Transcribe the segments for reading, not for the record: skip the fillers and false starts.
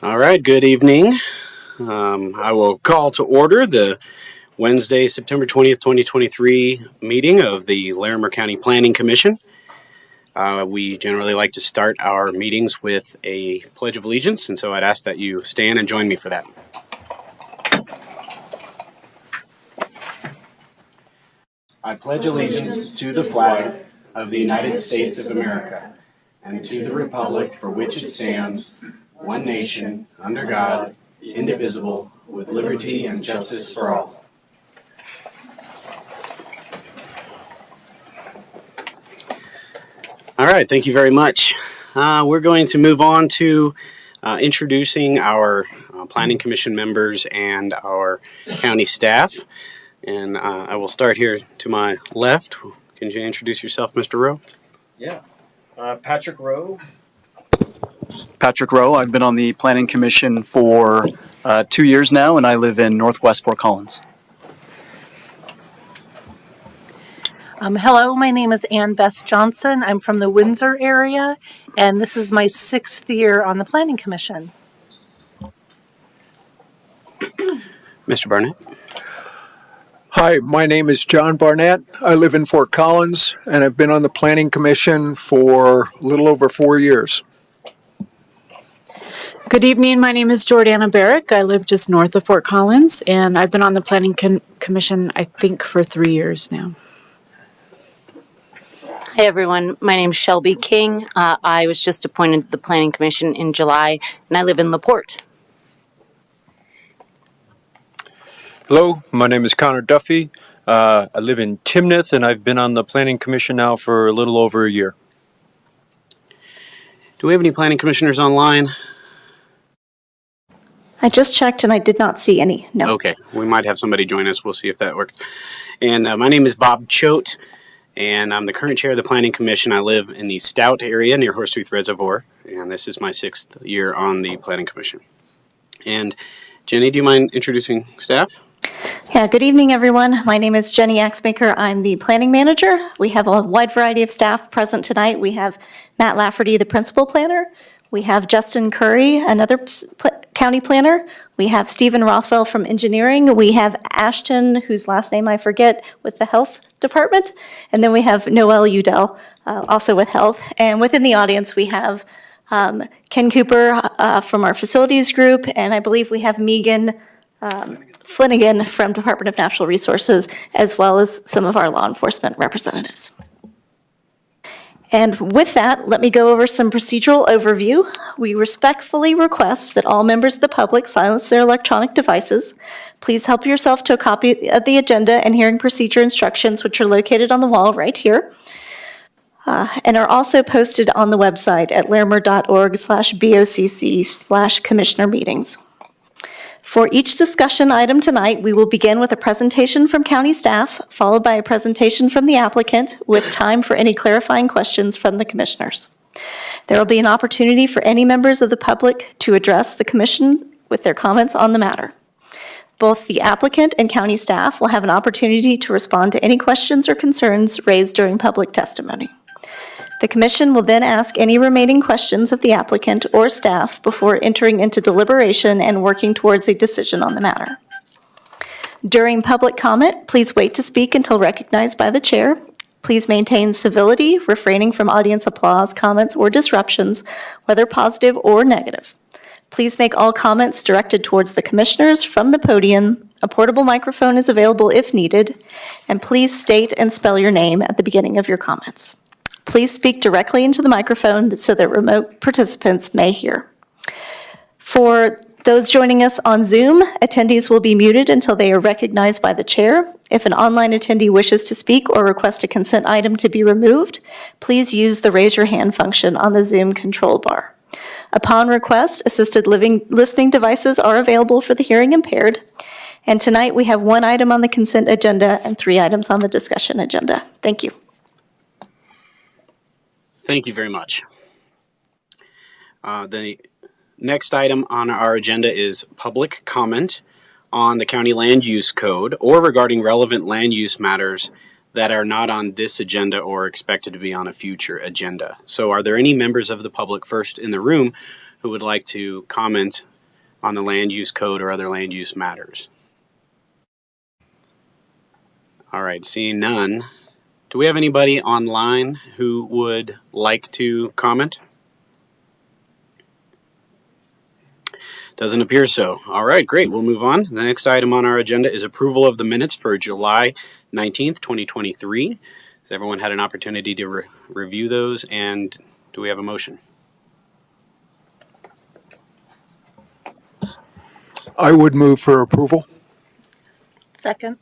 All right, good evening. I will call to order the Wednesday, September 20th, 2023 meeting of the Larimer County Planning Commission. We generally like to start our meetings with a Pledge of Allegiance, and so I'd ask that you stand and join me for that. I pledge allegiance to the flag of the United States of America and to the republic for which it stands, one nation, under God, indivisible, with liberty and justice for all. All right, thank you very much. We're going to move on to introducing our Planning Commission members and our county staff. And I will start here to my left. Can you introduce yourself, Mr. Rowe? Yeah. Patrick Rowe. I've been on the Planning Commission for 2 years now, and I live in Northwest Fort Collins. Hello, my name is Ann Bess Johnson. I'm from the Windsor area, and this is my 6th year on the Planning Commission. Mr. Barnett. Hi, my name is John Barnett. I live in Fort Collins, and I've been on the Planning Commission for a little over 4 years. Good evening. My name is Jordana Barrick. I live just north of Fort Collins, and I've been on the Planning Commission, I think, for 3 years now. Hi, everyone. My name is Shelby King. I was just appointed to the Planning Commission in July, and I live in LaPorte. Hello, my name is Connor Duffy. I live in Timnath, and I've been on the Planning Commission now for a little over a year. Do we have any planning commissioners online? I just checked and I did not see any, no. Okay, we might have somebody join us. We'll see if that works. And my name is Bob Choate, and I'm the current chair of the Planning Commission. I live in the Stout area near Horsetooth Reservoir, and this is my 6th year on the Planning Commission. And Jenny, do you mind introducing staff? Yeah, good evening, everyone. My name is Jenny Axmaker. I'm the planning manager. We have a wide variety of staff present tonight. We have Matt Lafferty, the principal planner. We have Justin Curry, another county planner. We have Stephen Rothwell from engineering. We have Ashton, whose last name I forget, with the health department. And then we have Noel Udell, also with health. And within the audience, we have Ken Cooper from our facilities group. And I believe we have Megan Flanagan from Department of Natural Resources, as well as some of our law enforcement representatives. And with that, let me go over some procedural overview. We respectfully request that all members of the public silence their electronic devices. Please help yourself to a copy of the agenda and hearing procedure instructions, which are located on the wall right here, and are also posted on the website at larimer.org/BOCC/commissioner meetings. For each discussion item tonight, we will begin with a presentation from county staff, followed by a presentation from the applicant, with time for any clarifying questions from the commissioners. There will be an opportunity for any members of the public to address the commission with their comments on the matter. Both the applicant and county staff will have an opportunity to respond to any questions or concerns raised during public testimony. The commission will then ask any remaining questions of the applicant or staff before entering into deliberation and working towards a decision on the matter. During public comment, please wait to speak until recognized by the chair. Please maintain civility, refraining from audience applause, comments, or disruptions, whether positive or negative. Please make all comments directed towards the commissioners from the podium. A portable microphone is available if needed, and please state and spell your name at the beginning of your comments. Please speak directly into the microphone so that remote participants may hear. For those joining us on Zoom, attendees will be muted until they are recognized by the chair. If an online attendee wishes to speak or request a consent item to be removed, please use the raise your hand function on the Zoom control bar. Upon request, assisted listening devices are available for the hearing impaired. And tonight we have 1 item on the consent agenda and 3 items on the discussion agenda. Thank you. Thank you very much. The next item on our agenda is public comment on the county land use code or regarding relevant land use matters that are not on this agenda or expected to be on a future agenda. So are there any members of the public first in the room who would like to comment on the land use code or other land use matters? All right, seeing none. Do we have anybody online who would like to comment? Doesn't appear so. All right, great. We'll move on. The next item on our agenda is approval of the minutes for July 19th, 2023. Has everyone had an opportunity to review those, and do we have a motion? I would move for approval. Second.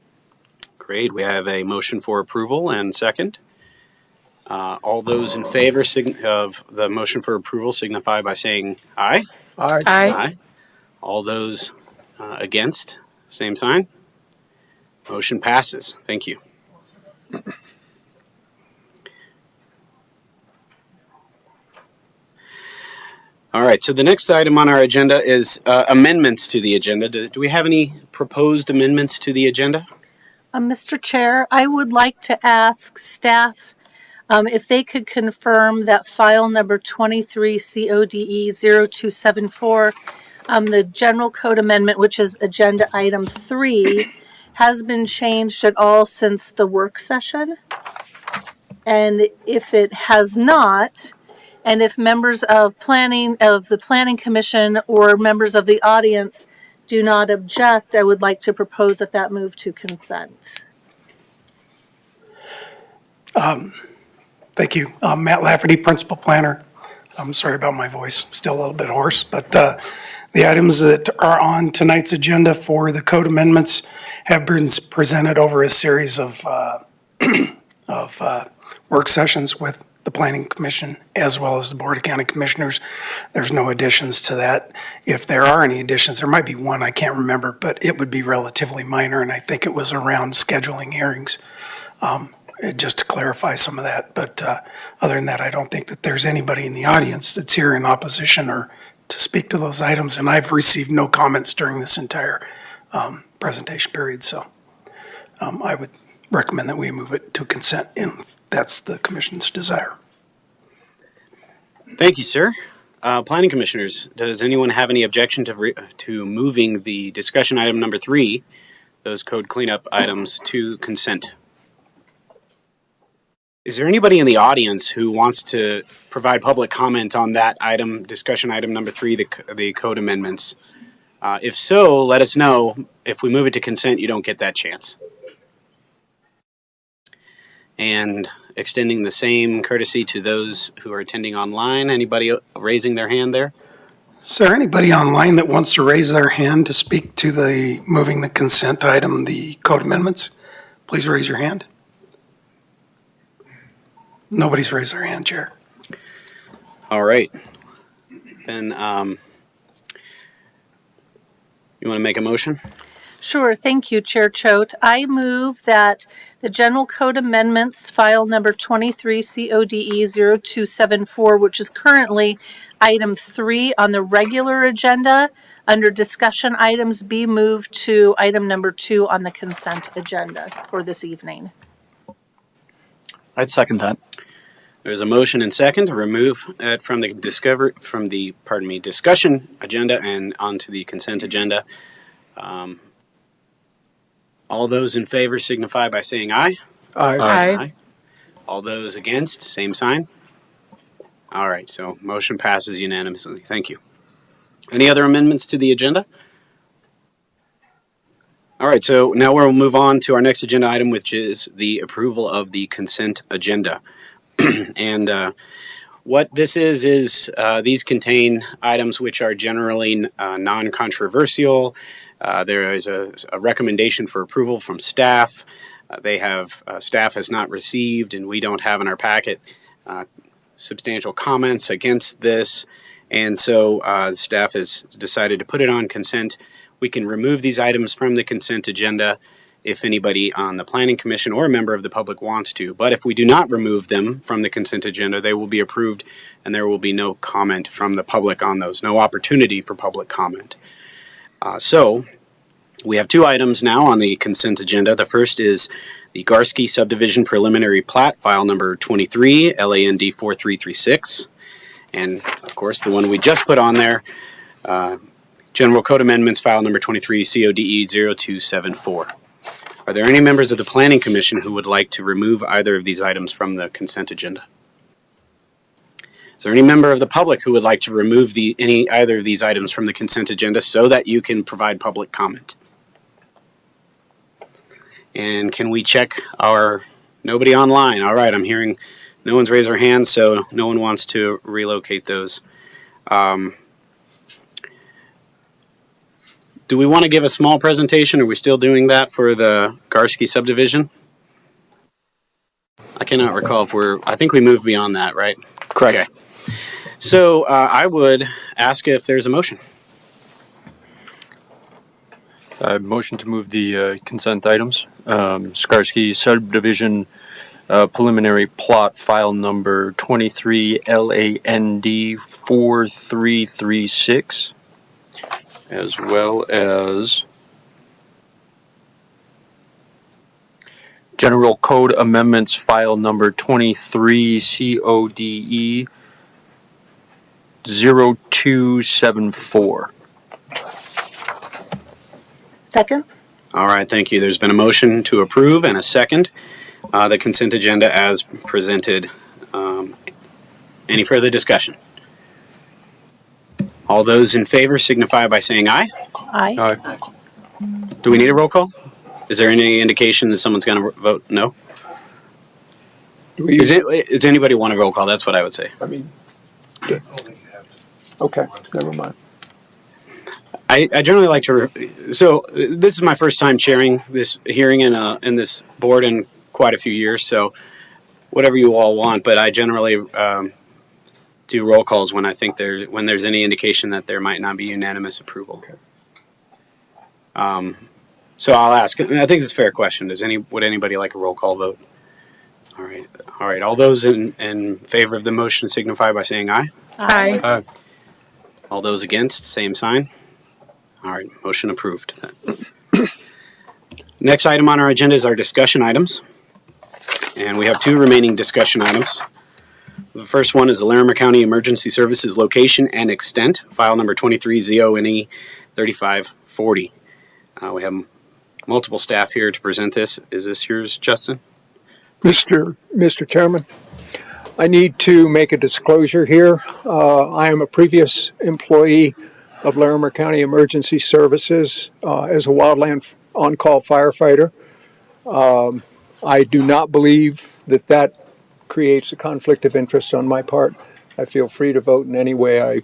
Great. We have a motion for approval and second. All those in favor of the motion for approval signify by saying aye. Aye. Aye. All those against, same sign. Motion passes. Thank you. All right, so the next item on our agenda is amendments to the agenda. Do we have any proposed amendments to the agenda? Mr. Chair, I would like to ask staff if they could confirm that file number 23 CODE 0274, the general code amendment, which is agenda item 3, has been changed at all since the work session. And if it has not, and if members of the planning commission or members of the audience do not object, I would like to propose that move to consent. Thank you. Matt Lafferty, Principal Planner. I'm sorry about my voice, still a little bit hoarse, but the items that are on tonight's agenda for the code amendments have been presented over a series of work sessions with the Planning Commission as well as the Board of County Commissioners. There's no additions to that. If there are any additions, there might be one, I can't remember, but it would be relatively minor, and I think it was around scheduling hearings. Just to clarify some of that. But other than that, I don't think that there's anybody in the audience that's here in opposition or to speak to those items. And I've received no comments during this entire presentation period. So I would recommend that we move it to consent if that's the commission's desire. Thank you, sir. Planning commissioners, does anyone have any objection to moving the discussion item number 3, those code cleanup items, to consent? Is there anybody in the audience who wants to provide public comment on that item, discussion item number 3, the code amendments? If so, let us know. If we move it to consent, you don't get that chance. And extending the same courtesy to those who are attending online. Anybody raising their hand there? Is there anybody online that wants to raise their hand to speak to the moving the consent item, the code amendments? Please raise your hand. Nobody's raised their hand, Chair. All right. Then you want to make a motion? Sure. Thank you, Chair Choate. I move that the general code amendments, file number 23 CODE 0274, which is currently item 3 on the regular agenda, under discussion items, be moved to item number 2 on the consent agenda for this evening. I'd second that. There's a motion and second to remove it from the discussion agenda and onto the consent agenda. All those in favor signify by saying aye. Aye. Aye. All those against, same sign. All right, so motion passes unanimously. Thank you. Any other amendments to the agenda? All right, so now we'll move on to our next agenda item, which is the approval of the consent agenda. And what this is these contain items which are generally non-controversial. There is a recommendation for approval from staff. Staff has not received, and we don't have in our packet substantial comments against this. And so staff has decided to put it on consent. We can remove these items from the consent agenda if anybody on the Planning Commission or a member of the public wants to. But if we do not remove them from the consent agenda, they will be approved, and there will be no comment from the public on those, no opportunity for public comment. So we have 2 items now on the consent agenda. The first is the Garski Subdivision Preliminary Plat, file number 23, LAND 4336. And of course, the one we just put on there General Code Amendments, file number 23, CODE 0274. Are there any members of the Planning Commission who would like to remove either of these items from the consent agenda? Is there any member of the public who would like to remove either of these items from the consent agenda so that you can provide public comment? And can we check nobody online? All right, I'm hearing no one's raised their hand, so no one wants to relocate those. Do we want to give a small presentation? Are we still doing that for the Garski subdivision? I cannot recall I think we moved beyond that, right? Correct. Okay. So I would ask if there's a motion. Motion to move the consent items. Skarsky subdivision preliminary plot file number 23 LAND 4336, as well as General Code Amendments file number 23 CODE 0274. Second? All right, thank you. There's been a motion to approve and a second. The consent agenda as presented. Any further discussion? All those in favor signify by saying aye. Aye. Aye. Do we need a roll call? Is there any indication that someone's going to vote no? Does anybody want a roll call? That's what I would say. I mean, okay, never mind. I generally like to. So this is my first time chairing this hearing in this board in quite a few years. So whatever you all want, but I generally do roll calls when I think when there's any indication that there might not be unanimous approval. Okay. So I'll ask. I think it's a fair question. Would anybody like a roll call vote? All right. All those in favor of the motion signify by saying aye. Aye. Aye. All those against, same sign. All right, motion approved. Next item on our agenda is our discussion items. And we have two remaining discussion items. The first one is the Larimer County Emergency Services location and extent, file number 23 ZONE 3540. We have multiple staff here to present this. Is this yours, Justin? Mr. Chairman, I need to make a disclosure here. I am a previous employee of Larimer County Emergency Services as a wildland on-call firefighter. I do not believe that creates a conflict of interest on my part. I feel free to vote in any way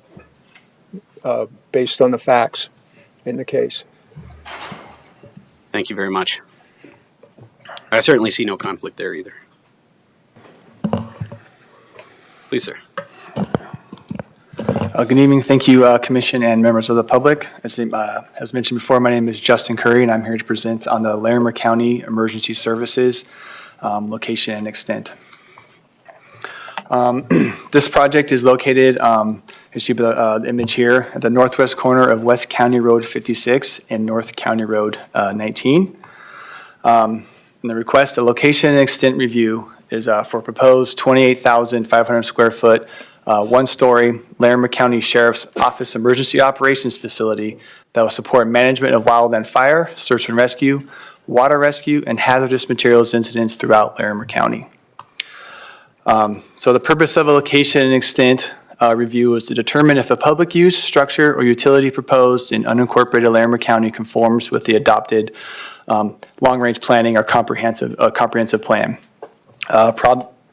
based on the facts in the case. Thank you very much. I certainly see no conflict there either. Please, sir. Good evening. Thank you, Commission and members of the public. As mentioned before, my name is Justin Curry, and I'm here to present on the Larimer County Emergency Services location and extent. This project is located, as you see the image here, at the northwest corner of West County Road 56 and North County Road 19. And the request, the location and extent review is for proposed 28,500 square foot, one-story Larimer County Sheriff's Office Emergency Operations Facility that will support management of wildland fire, search and rescue, water rescue, and hazardous materials incidents throughout Larimer County. So the purpose of a location and extent review is to determine if a public use, structure, or utility proposed in unincorporated Larimer County conforms with the adopted long-range planning or comprehensive plan.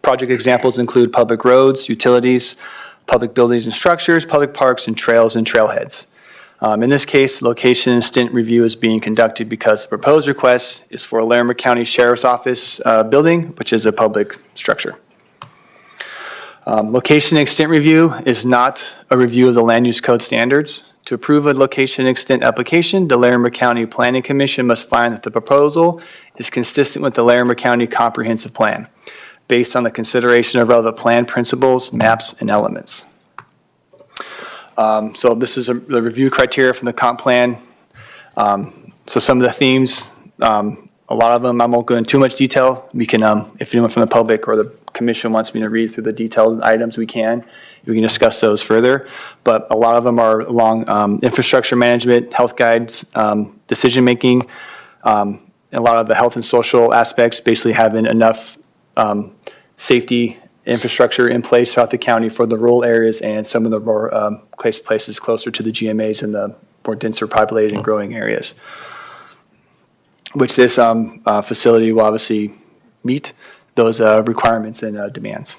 Project examples include public roads, utilities, public buildings and structures, public parks, and trails and trailheads. In this case, location and extent review is being conducted because the proposed request is for a Larimer County Sheriff's Office building, which is a public structure. Location and extent review is not a review of the land use code standards. To approve a location and extent application, the Larimer County Planning Commission must find that the proposal is consistent with the Larimer County Comprehensive Plan, based on the consideration of relevant plan principles, maps, and elements. So this is the review criteria from the comp plan. So some of the themes on A lot of them, I won't go into too much detail. We can, if anyone from the public or the commission wants me to read through the detailed items, we can discuss those further. But a lot of them are along infrastructure management, health guides, decision-making, a lot of the health and social aspects, basically having enough safety infrastructure in place throughout the county for the rural areas and some of the more places closer to the GMAs and the more denser populated and growing areas, which this facility will obviously meet those requirements and demands.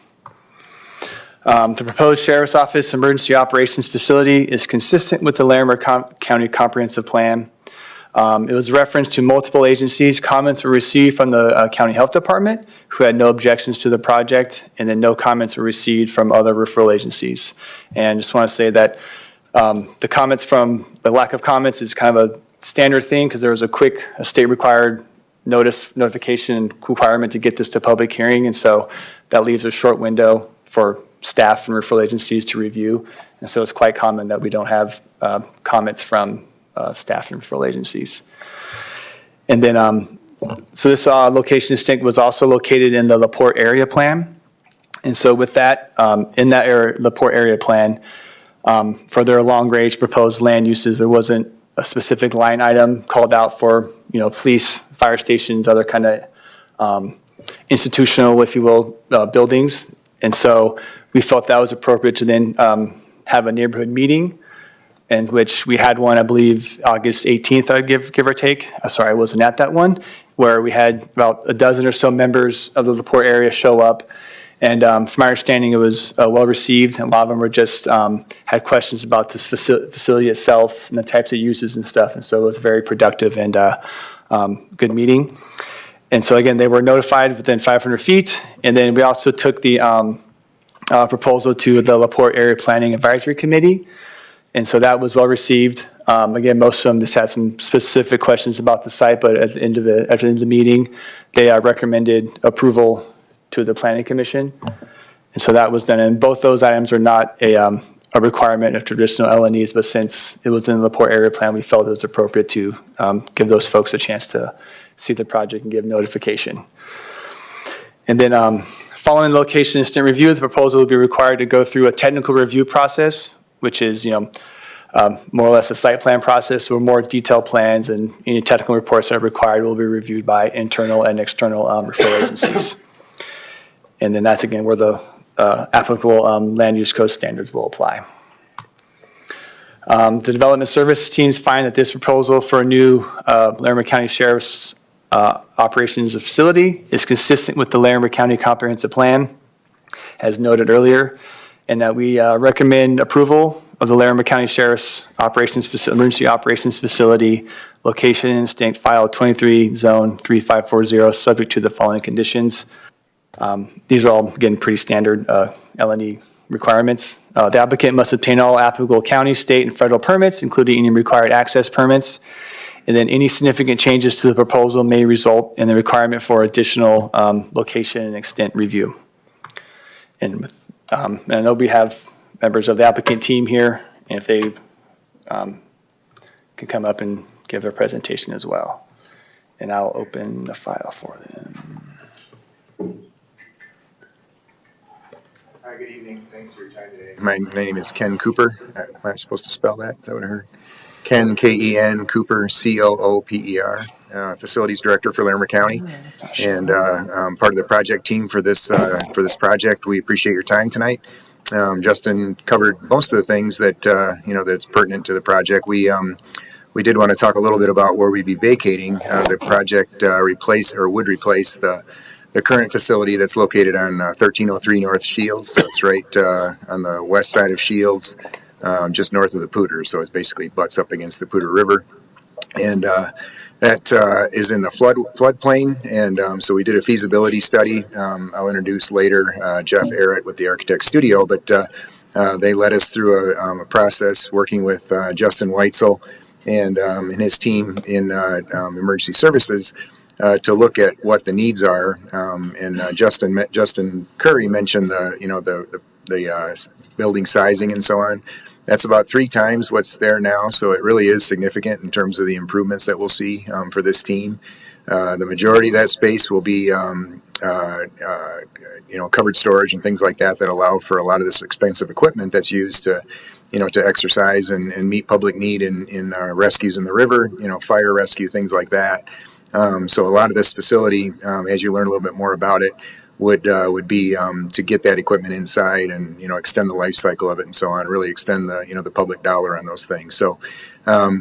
The proposed Sheriff's Office Emergency Operations Facility is consistent with the Larimer County Comprehensive Plan. It was referenced to multiple agencies. Comments were received from the County Health Department, who had no objections to the project, and then no comments were received from other referral agencies. And just want to say that the comments from the lack of comments is kind of a standard thing because there was a state required notification requirement to get this to public hearing, and so that leaves a short window for staff and referral agencies to review. And so it's quite common that we don't have comments from staff and referral agencies. And then, so this location distinct was also located in the LaPorte area plan. And so with that, in that area, LaPorte area plan, for their long range proposed land uses, there wasn't a specific line item called out for, police, fire stations, other kind of institutional, if you will, buildings. And so we felt that was appropriate to then have a neighborhood meeting, in which we had one, I believe, August 18th, I'd give or take. Sorry, I wasn't at that one, where we had about a dozen or so members of the LaPorte area show up. And from my understanding, it was well received. And a lot of them were just had questions about this facility itself and the types of uses and stuff. And so it was a very productive and good meeting. And so again, they were notified within 500 feet. And then we also took the proposal to the LaPorte Area Planning Advisory Committee. And so that was well received. Again, most of them just had some specific questions about the site, but at the end of the meeting, they recommended approval to the Planning Commission. And so that was done. And both those items are not a requirement of traditional LNEs, but since it was in the LaPorte area plan, we felt it was appropriate to give those folks a chance to see the project and give notification. And then following the location instant review, the proposal will be required to go through a technical review process, which is, more or less a site plan process where more detailed plans and any technical reports that are required will be reviewed by internal and external referral agencies. And then that's, again, where the applicable land use code standards will apply. The development services teams find that this proposal for a new Larimer County Sheriff's Operations Facility is consistent with the Larimer County Comprehensive Plan, as noted earlier, and that we recommend approval of the Larimer County Sheriff's Emergency Operations Facility, location instinct, file 23, zone 3540, subject to the following conditions. These are all, again, pretty standard LNE requirements. The applicant must obtain all applicable county, state, and federal permits, including any required access permits. And then any significant changes to the proposal may result in the requirement for additional location and extent review. And I know we have members of the applicant team here, and if they can come up and give their presentation as well. And I'll open the file for them. Hi, good evening. Thanks for your time today. My name is Ken Cooper. Am I supposed to spell that? Is that what I heard? Ken, K-E-N, Cooper, C-O-O-P-E-R. Facilities Director for Larimer County, and part of the project team for this project. We appreciate your time tonight. Justin covered most of the things that that's pertinent to the project. We did want to talk a little bit about where we'd be vacating the project. Would replace the current facility that's located on 1303 North Shields. So it's right on the west side of Shields, just north of the Poudre. So it basically butts up against the Poudre River, and that is in the floodplain, and so we did a feasibility study. I'll introduce later Jeff Arrett with the Architect Studio, but they led us through a process working with Justin Weitzel and his team in emergency services to look at what the needs are. And Justin Curry mentioned the building sizing and so on. That's about 3 times what's there now, so it really is significant in terms of the improvements that we'll see for this team. The majority of that space will be covered storage and things like that allow for a lot of this expensive equipment that's used to to exercise and meet public need in rescues in the river, fire rescue, things like that. So a lot of this facility, as you learn a little bit more about it, would be to get that equipment inside and extend the life cycle of it and so on. Really extend the the public dollar on those things. So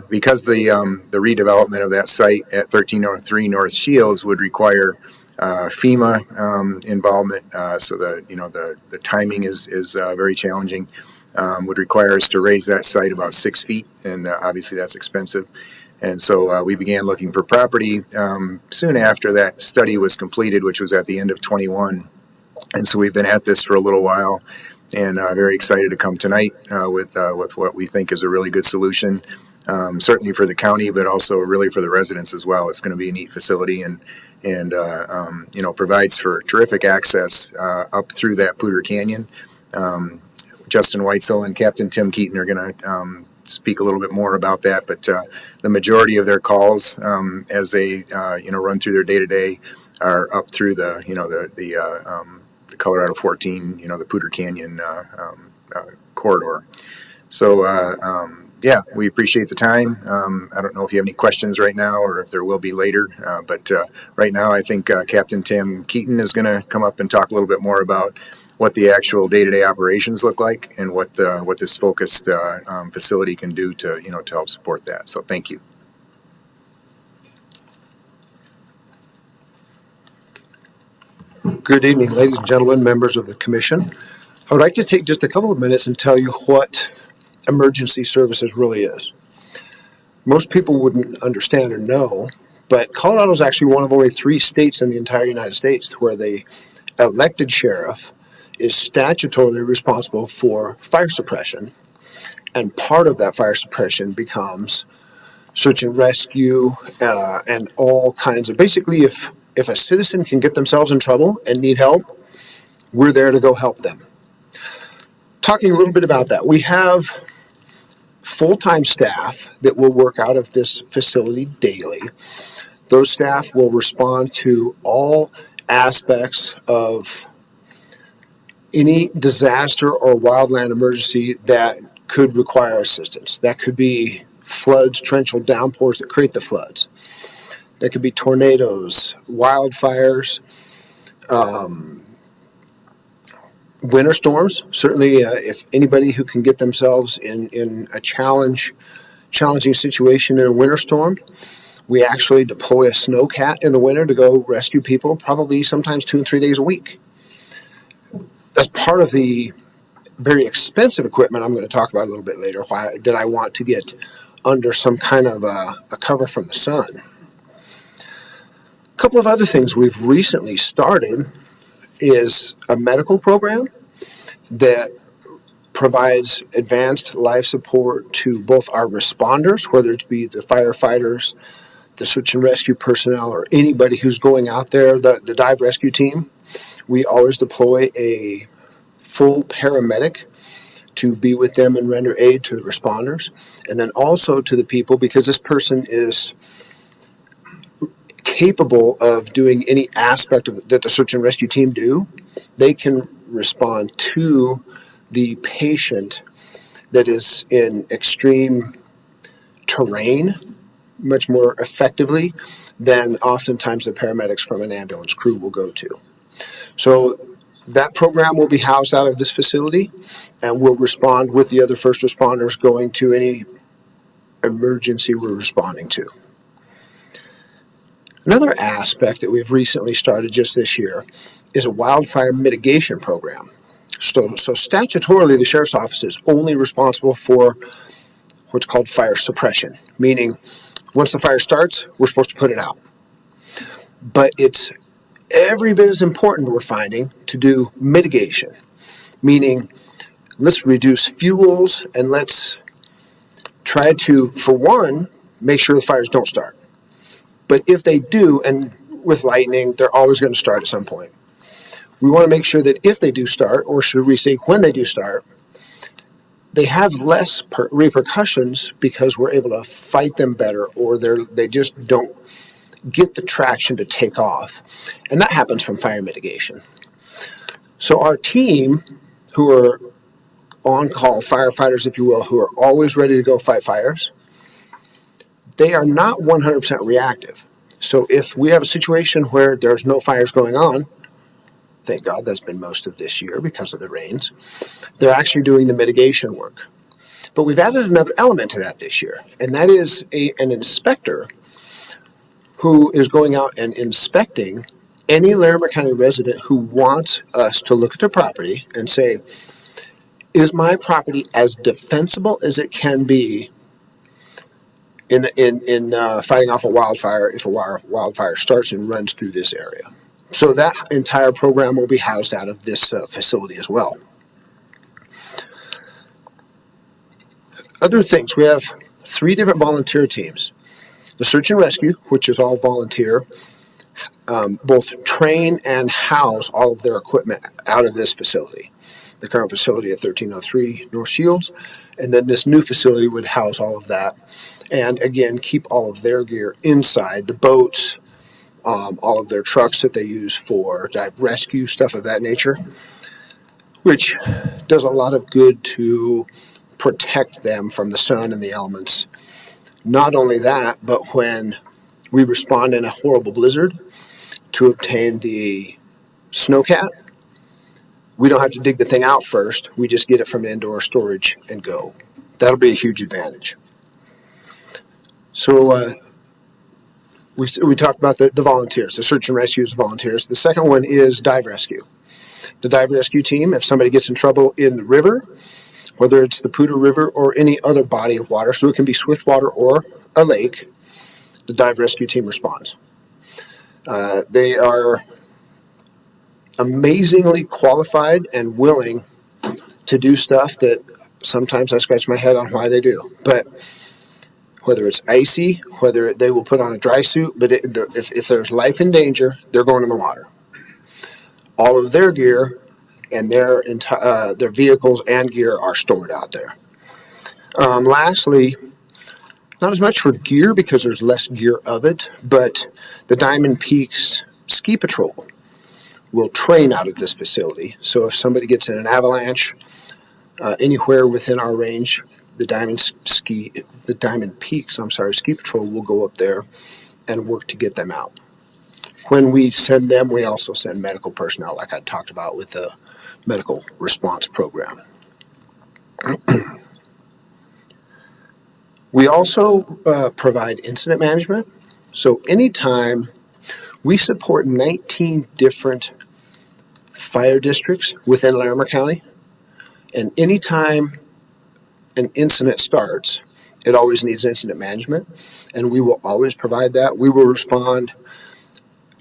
because the redevelopment of that site at 1303 North Shields would require FEMA involvement, so the timing is very challenging. Would require us to raise that site about 6 feet, and obviously that's expensive. And so we began looking for property soon after that study was completed, which was at the end of 21. And so we've been at this for a little while, and very excited to come tonight with what we think is a really good solution, certainly for the county, but also really for the residents as well. It's going to be a neat facility and provides for terrific access up through that Poudre Canyon. Justin Weitzel and Captain Tim Keaton are going to speak a little bit more about that, but the majority of their calls as they run through their day-to-day are up through the Colorado 14, the Poudre Canyon corridor. So we appreciate the time. I don't know if you have any questions right now or if there will be later, but right now I think Captain Tim Keaton is going to come up and talk a little bit more about what the actual day-to-day operations look like and what this focused facility can do to to help support that. So thank you. Good evening, ladies and gentlemen, members of the commission. I would like to take just a couple of minutes and tell you what emergency services really is. Most people wouldn't understand or know, but Colorado is actually one of only 3 states in the entire United States where the elected sheriff is statutorily responsible for fire suppression, and part of that fire suppression becomes search and rescue and all kinds of, basically if a citizen can get themselves in trouble and need help, we're there to go help them. Talking a little bit about that, we have full-time staff that will work out of this facility daily. Those staff will respond to all aspects of any disaster or wildland emergency that could require assistance. That could be floods, torrential downpours that create the floods. That could be tornadoes, wildfires, winter storms. Certainly, if anybody who can get themselves in a challenging situation in a winter storm, we actually deploy a snowcat in the winter to go rescue people, probably sometimes 2 and 3 days a week. That's part of the very expensive equipment I'm going to talk about a little bit later, why that I want to get under some kind of a cover from the sun. A couple of other things we've recently started is a medical program that provides advanced life support to both our responders, whether it be the firefighters, the search and rescue personnel, or anybody who's going out there, the dive rescue team. We always deploy a full paramedic to be with them and render aid to the responders, and then also to the people, because this person is capable of doing any aspect of that the search and rescue team do. They can respond to the patient that is in extreme terrain much more effectively than oftentimes the paramedics from an ambulance crew will go to. So that program will be housed out of this facility and will respond with the other first responders going to any emergency we're responding to. Another aspect that we've recently started just this year is a wildfire mitigation program. So statutorily, the sheriff's office is only responsible for what's called fire suppression, meaning once the fire starts, we're supposed to put it out. But it's every bit as important, we're finding, to do mitigation, meaning let's reduce fuels and let's try to, for one, make sure the fires don't start. But if they do, and with lightning, they're always going to start at some point. We want to make sure that if they do start, or should we say when they do start, they have less repercussions because we're able to fight them better, or they just don't get the traction to take off. And that happens from fire mitigation. So our team, who are on-call firefighters, if you will, who are always ready to go fight fires, they are not 100% reactive. So if we have a situation where there's no fires going on, thank God that's been most of this year because of the rains, they're actually doing the mitigation work. But we've added another element to that this year, and that is an inspector who is going out and inspecting any Larimer County resident who wants us to look at their property and say, is my property as defensible as it can be in fighting off a wildfire if a wildfire starts and runs through this area? So that entire program will be housed out of this facility as well. Other things, we have 3 different volunteer teams. The search and rescue, which is all volunteer, both train and house all of their equipment out of this facility. The current facility at 1303 North Shields, and then this new facility would house all of that. And again, keep all of their gear inside, the boats, all of their trucks that they use for dive rescue, stuff of that nature, which does a lot of good to protect them from the sun and the elements. Not only that, but when we respond in a horrible blizzard to obtain the snowcat, we don't have to dig the thing out first. We just get it from indoor storage and go. That'll be a huge advantage. So we talked about the volunteers, the search and rescue volunteers. The second one is dive rescue. The dive rescue team, if somebody gets in trouble in the river, whether it's the Poudre River or any other body of water, so it can be swift water or a lake, the dive rescue team responds. They are amazingly qualified and willing to do stuff that sometimes I scratch my head on why they do. But whether it's icy, whether they will put on a dry suit, but if there's life in danger, they're going in the water. All of their gear and their vehicles and gear are stored out there. Lastly, not as much for gear because there's less gear of it, but the Diamond Peaks Ski Patrol will train out of this facility. So if somebody gets in an avalanche anywhere within our range, the Diamond Peaks Ski Patrol will go up there and work to get them out. When we send them, we also send medical personnel, like I talked about with the medical response program. We also provide incident management. So anytime we support 19 different fire districts within Larimer County, and anytime an incident starts, it always needs incident management, and we will always provide that. We will respond.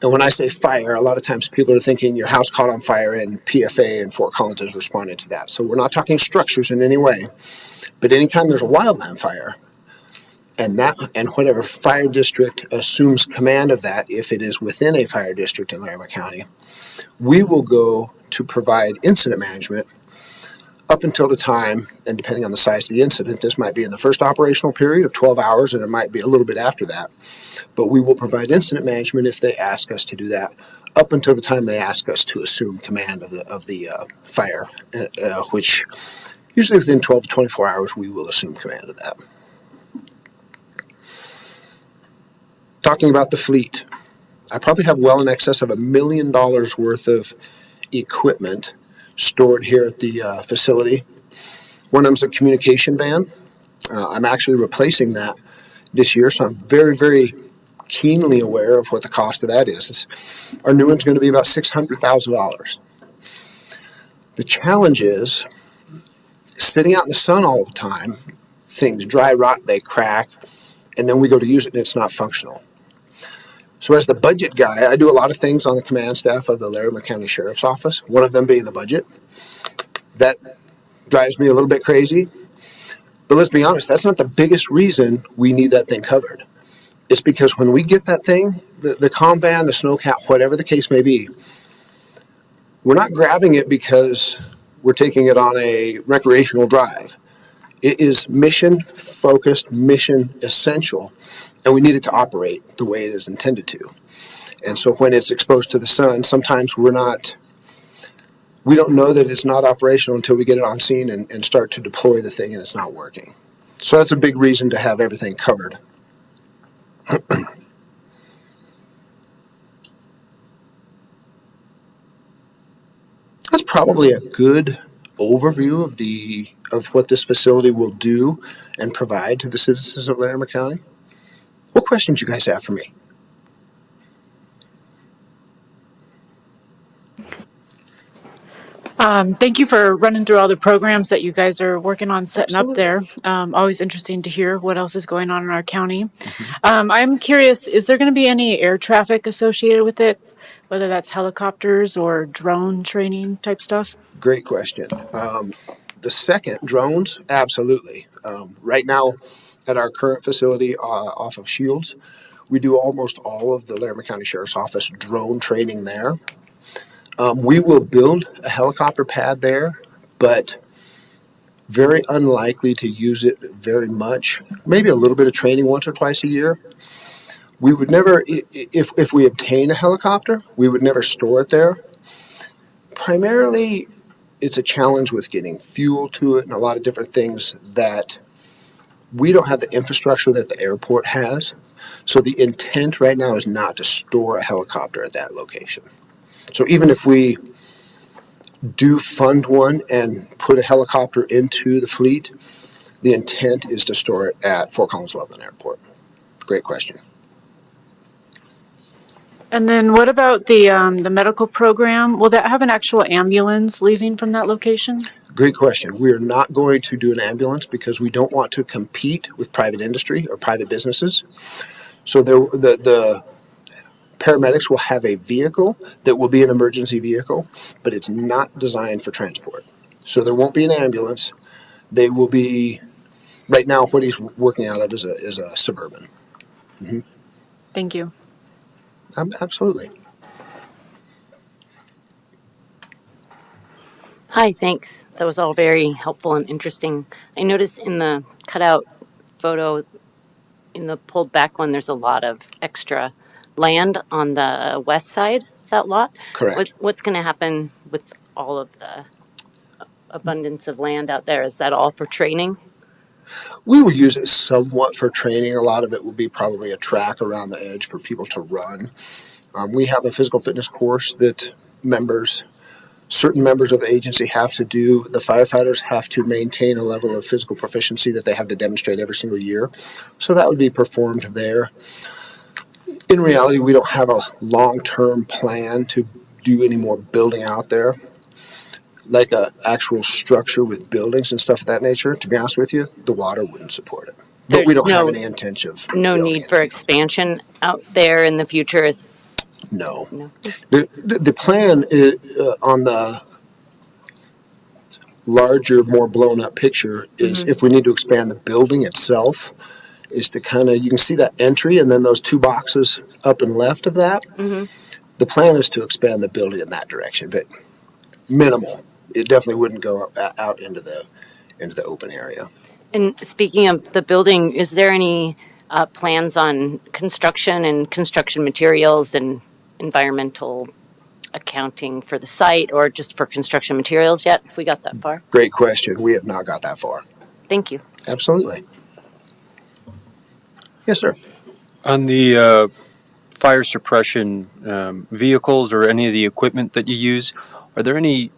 And when I say fire, a lot of times people are thinking your house caught on fire and PFA and Fort Collins is responding to that. So we're not talking structures in any way. But anytime there's a wildland fire, and whatever fire district assumes command of that, if it is within a fire district in Larimer County, we will go to provide incident management up until the time, and depending on the size of the incident, this might be in the first operational period of 12 hours, and it might be a little bit after that. But we will provide incident management if they ask us to do that, up until the time they ask us to assume command of the fire, which usually within 12 to 24 hours, we will assume command of that. Talking about the fleet, I probably have well in excess of $1 million worth of equipment stored here at the facility. One of them is a communication van. I'm actually replacing that this year, so I'm very, very keenly aware of what the cost of that is. Our new one's going to be about $600,000. The challenge is sitting out in the sun all the time, things dry rot, they crack, and then we go to use it and it's not functional. So as the budget guy, I do a lot of things on the command staff of the Larimer County Sheriff's Office, one of them being the budget. That drives me a little bit crazy. But let's be honest, that's not the biggest reason we need that thing covered. It's because when we get that thing, the comm van, the snowcat, whatever the case may be, we're not grabbing it because we're taking it on a recreational drive. It is mission-focused, mission essential and we need it to operate the way it is intended to. And so when it's exposed to the sun, sometimes we don't know that it's not operational until we get it on scene and start to deploy the thing and it's not working. So that's a big reason to have everything covered. That's probably a good overview of what this facility will do and provide to the citizens of Larimer County. What questions you guys have for me? Thank you for running through all the programs that you guys are working on setting up Absolutely. there. Always interesting to hear what else is going on in our county. I'm curious, is there going to be any air traffic associated with it, whether that's helicopters or drone training type stuff? Great question. The second, drones, absolutely. Right now, at our current facility off of Shields, we do almost all of the Larimer County Sheriff's Office drone training there. We will build a helicopter pad there, but very unlikely to use it very much. Maybe a little bit of training once or twice a year. We would never, if we obtain a helicopter, we would never store it there. Primarily, it's a challenge with getting fuel to it and a lot of different things that we don't have the infrastructure that the airport has. So the intent right now is not to store a helicopter at that location. So even if we do fund one and put a helicopter into the fleet, the intent is to store it at Fort Collins-Loveland Airport. Great question. And then what about the medical program? Will that have an actual ambulance leaving from that location? Great question. We are not going to do an ambulance because we don't want to compete with private industry or private businesses. So the paramedics will have a vehicle that will be an emergency vehicle, but it's not designed for transport. So there won't be an ambulance. They will be, right now, what he's working out of is a Suburban. Mm-hmm. Thank you. Absolutely. Hi, thanks. That was all very helpful and interesting. I noticed in the cutout photo, in the pulled back one, there's a lot of extra land on the west side of that lot. Correct. What's going to happen with all of the abundance of land out there? Is that all for training? We will use it somewhat for training. A lot of it will be probably a track around the edge for people to run. We have a physical fitness course that certain members of the agency have to do. The firefighters have to maintain a level of physical proficiency that they have to demonstrate every single year. So that would be performed there. In reality, we don't have a long-term plan to do any more building out there, like an actual structure with buildings and stuff of that nature. To be honest with you, the water wouldn't support it. But we don't have any intention of no building need for anything. expansion out there in the future. Is No. no. The plan is, on the larger, more blown up picture is if we need to expand the building itself, is to kind of, you can see that entry and then those two boxes up and left of that. Mm-hmm. The plan is to expand the building in that direction, but minimal. It definitely wouldn't go out into the open area. And speaking of the building, is there any plans on construction and construction materials and environmental accounting for the site, or just for construction materials yet? If we got that far? Great question. We have not got that far. Thank you. Absolutely. Yes, sir. On the fire suppression vehicles or any of the equipment that you use, are there any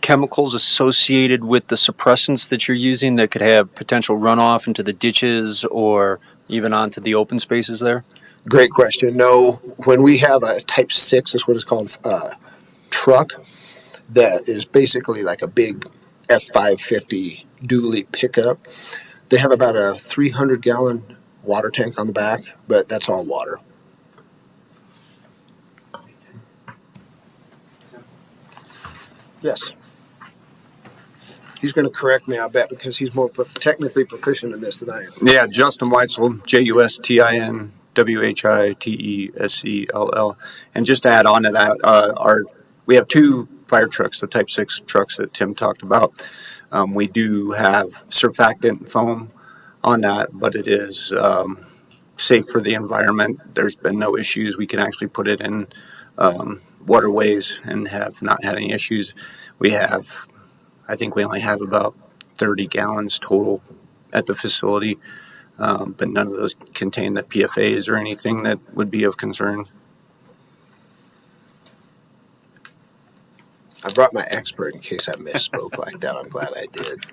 chemicals associated with the suppressants that you're using that could have potential runoff into the ditches or even onto the open spaces there? Great question. No, when we have a Type 6, is what it's called, truck that is basically like a big F-550 dually pickup, they have about a 300-gallon water tank on the back, but that's all water. Yes. He's going to correct me, I bet, because he's more technically proficient in this than I am. Yeah, Justin Weitzel, JUSTIN WHITESCELL. And just to add on to that, we have two fire trucks, the Type 6 trucks that Tim talked about. We do have surfactant foam on that, but it is safe for the environment. There's been no issues. We can actually put it in waterways and have not had any issues. I think we only have about 30 gallons total at the facility, but none of those contain the PFAs or anything that would be of concern. I brought my expert in case I misspoke like that. I'm glad I did.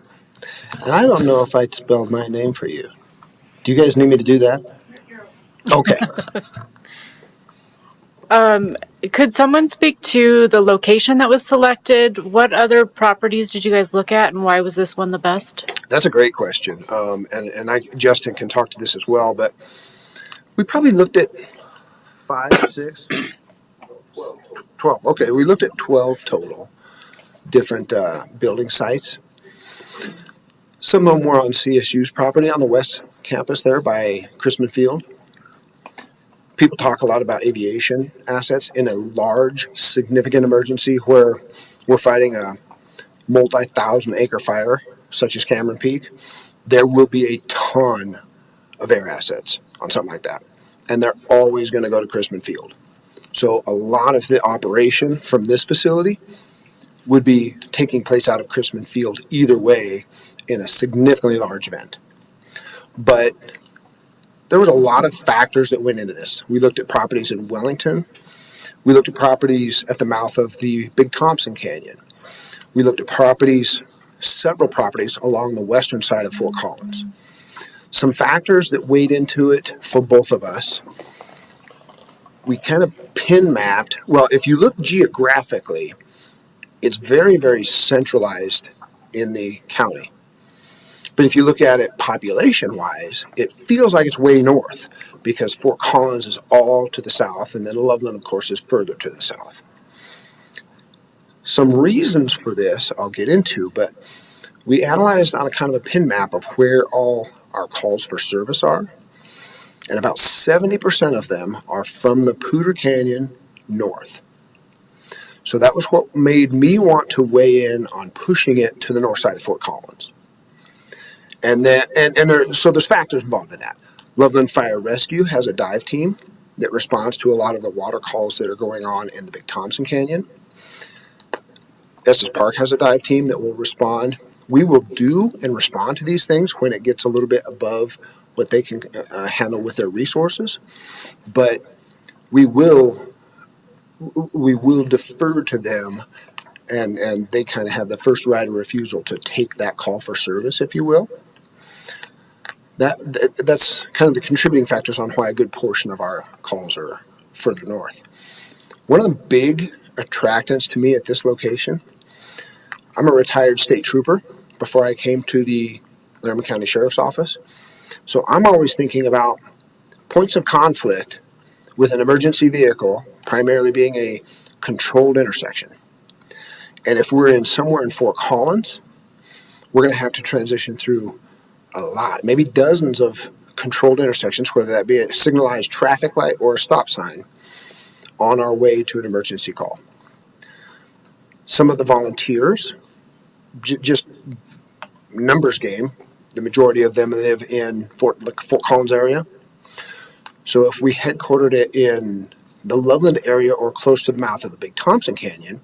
And I don't know if I spelled my name for you. Do you guys need me to do that? Okay. Could someone speak to the location that was selected? What other properties did you guys look at, and why was this one the best? That's a great question. Justin can talk to this as well, but we probably looked at 5, 6, 12. Okay, we looked at 12 total different building sites. Some of them were on CSU's property on the west campus there by Chrisman Field. People talk a lot about aviation assets in a large, significant emergency where we're fighting a multi-thousand-acre fire, such as Cameron Peak. There will be a ton of air assets on something like that, and they're always going to go to Chrisman Field. So a lot of the operation from this facility would be taking place out of Chrisman Field either way in a significantly large event. But there was a lot of factors that went into this. We looked at properties in Wellington. We looked at properties at the mouth of the Big Thompson Canyon. We looked at several properties along the western side of Fort Collins. Some factors that weighed into it for both of us. We kind of pin mapped. Well, if you look geographically, it's very, very centralized in the county. But if you look at it population-wise, it feels like it's way north because Fort Collins is all to the south, and then Loveland, of course, is further to the south. Some reasons for this I'll get into, but we analyzed on a kind of a pin map of where all our calls for service are, and about 70% of them are from the Poudre Canyon north. So that was what made me want to weigh in on pushing it to the north side of Fort Collins. So there's factors involved in that. Loveland Fire Rescue has a dive team that responds to a lot of the water calls that are going on in the Big Thompson Canyon. Estes Park has a dive team that will respond. We will do and respond to these things when it gets a little bit above what they can handle with their resources. But we will defer to them, and they kind of have the first right of refusal to take that call for service, if you will. That's kind of the contributing factors on why a good portion of our calls are further north. One of the big attractants to me at this location, I'm a retired state trooper before I came to the Larimer County Sheriff's Office. So I'm always thinking about points of conflict with an emergency vehicle, primarily being a controlled intersection. And if we're somewhere in Fort Collins, we're going to have to transition through a lot, maybe dozens of controlled intersections, whether that be a signalized traffic light or a stop sign, on our way to an emergency call. Some of the volunteers, just numbers game, the majority of them live in Fort Collins area. So if we headquartered it in the Loveland area or close to the mouth of the Big Thompson Canyon,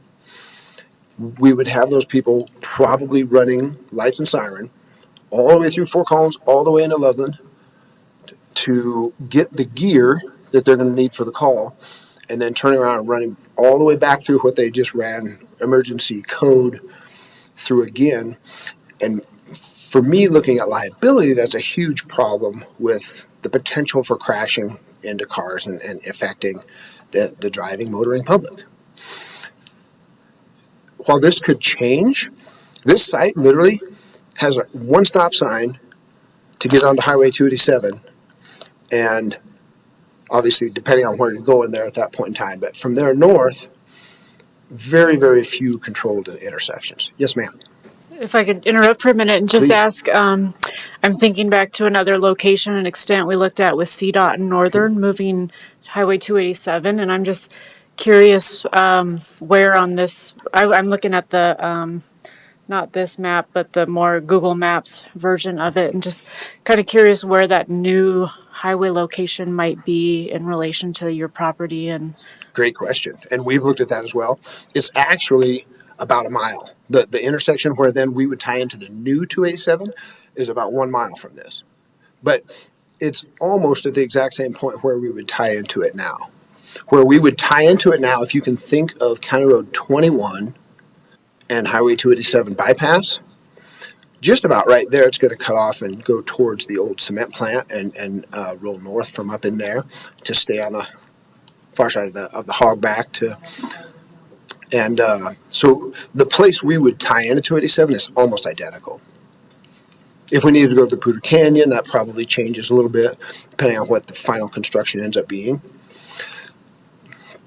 we would have those people probably running lights and siren all the way through Fort Collins, all the way into Loveland to get the gear that they're going to need for the call, and then turning around and running all the way back through what they just ran emergency code through again. And for me, looking at liability, that's a huge problem with the potential for crashing into cars and affecting the driving, motoring public. While this could change, this site literally has a one-stop sign to get onto Highway 287, and obviously depending on where you're going there at that point in time. But from there north, very, very few controlled intersections. Yes, ma'am. If I could interrupt for a minute and just Please. ask, I'm thinking back to another location and extent we looked at with CDOT and Northern moving Highway 287, and I'm just curious where on this, I'm looking at the not this map, but the more Google Maps version of it, and just kind of curious where that new highway location might be in relation to your property. And Great question. And we've looked at that as well. It's actually about a mile. The intersection where then we would tie into the new 287 is about 1 mile from this. But it's almost at the exact same point where we would tie into it now. Where we would tie into it now, if you can think of County Road 21 and Highway 287 bypass, just about right there, it's going to cut off and go towards the old cement plant and roll north from up in there to stay on the far side of the hog back to, and so the place we would tie into 287 is almost identical. If we needed to go to the Poudre Canyon, that probably changes a little bit depending on what the final construction ends up being.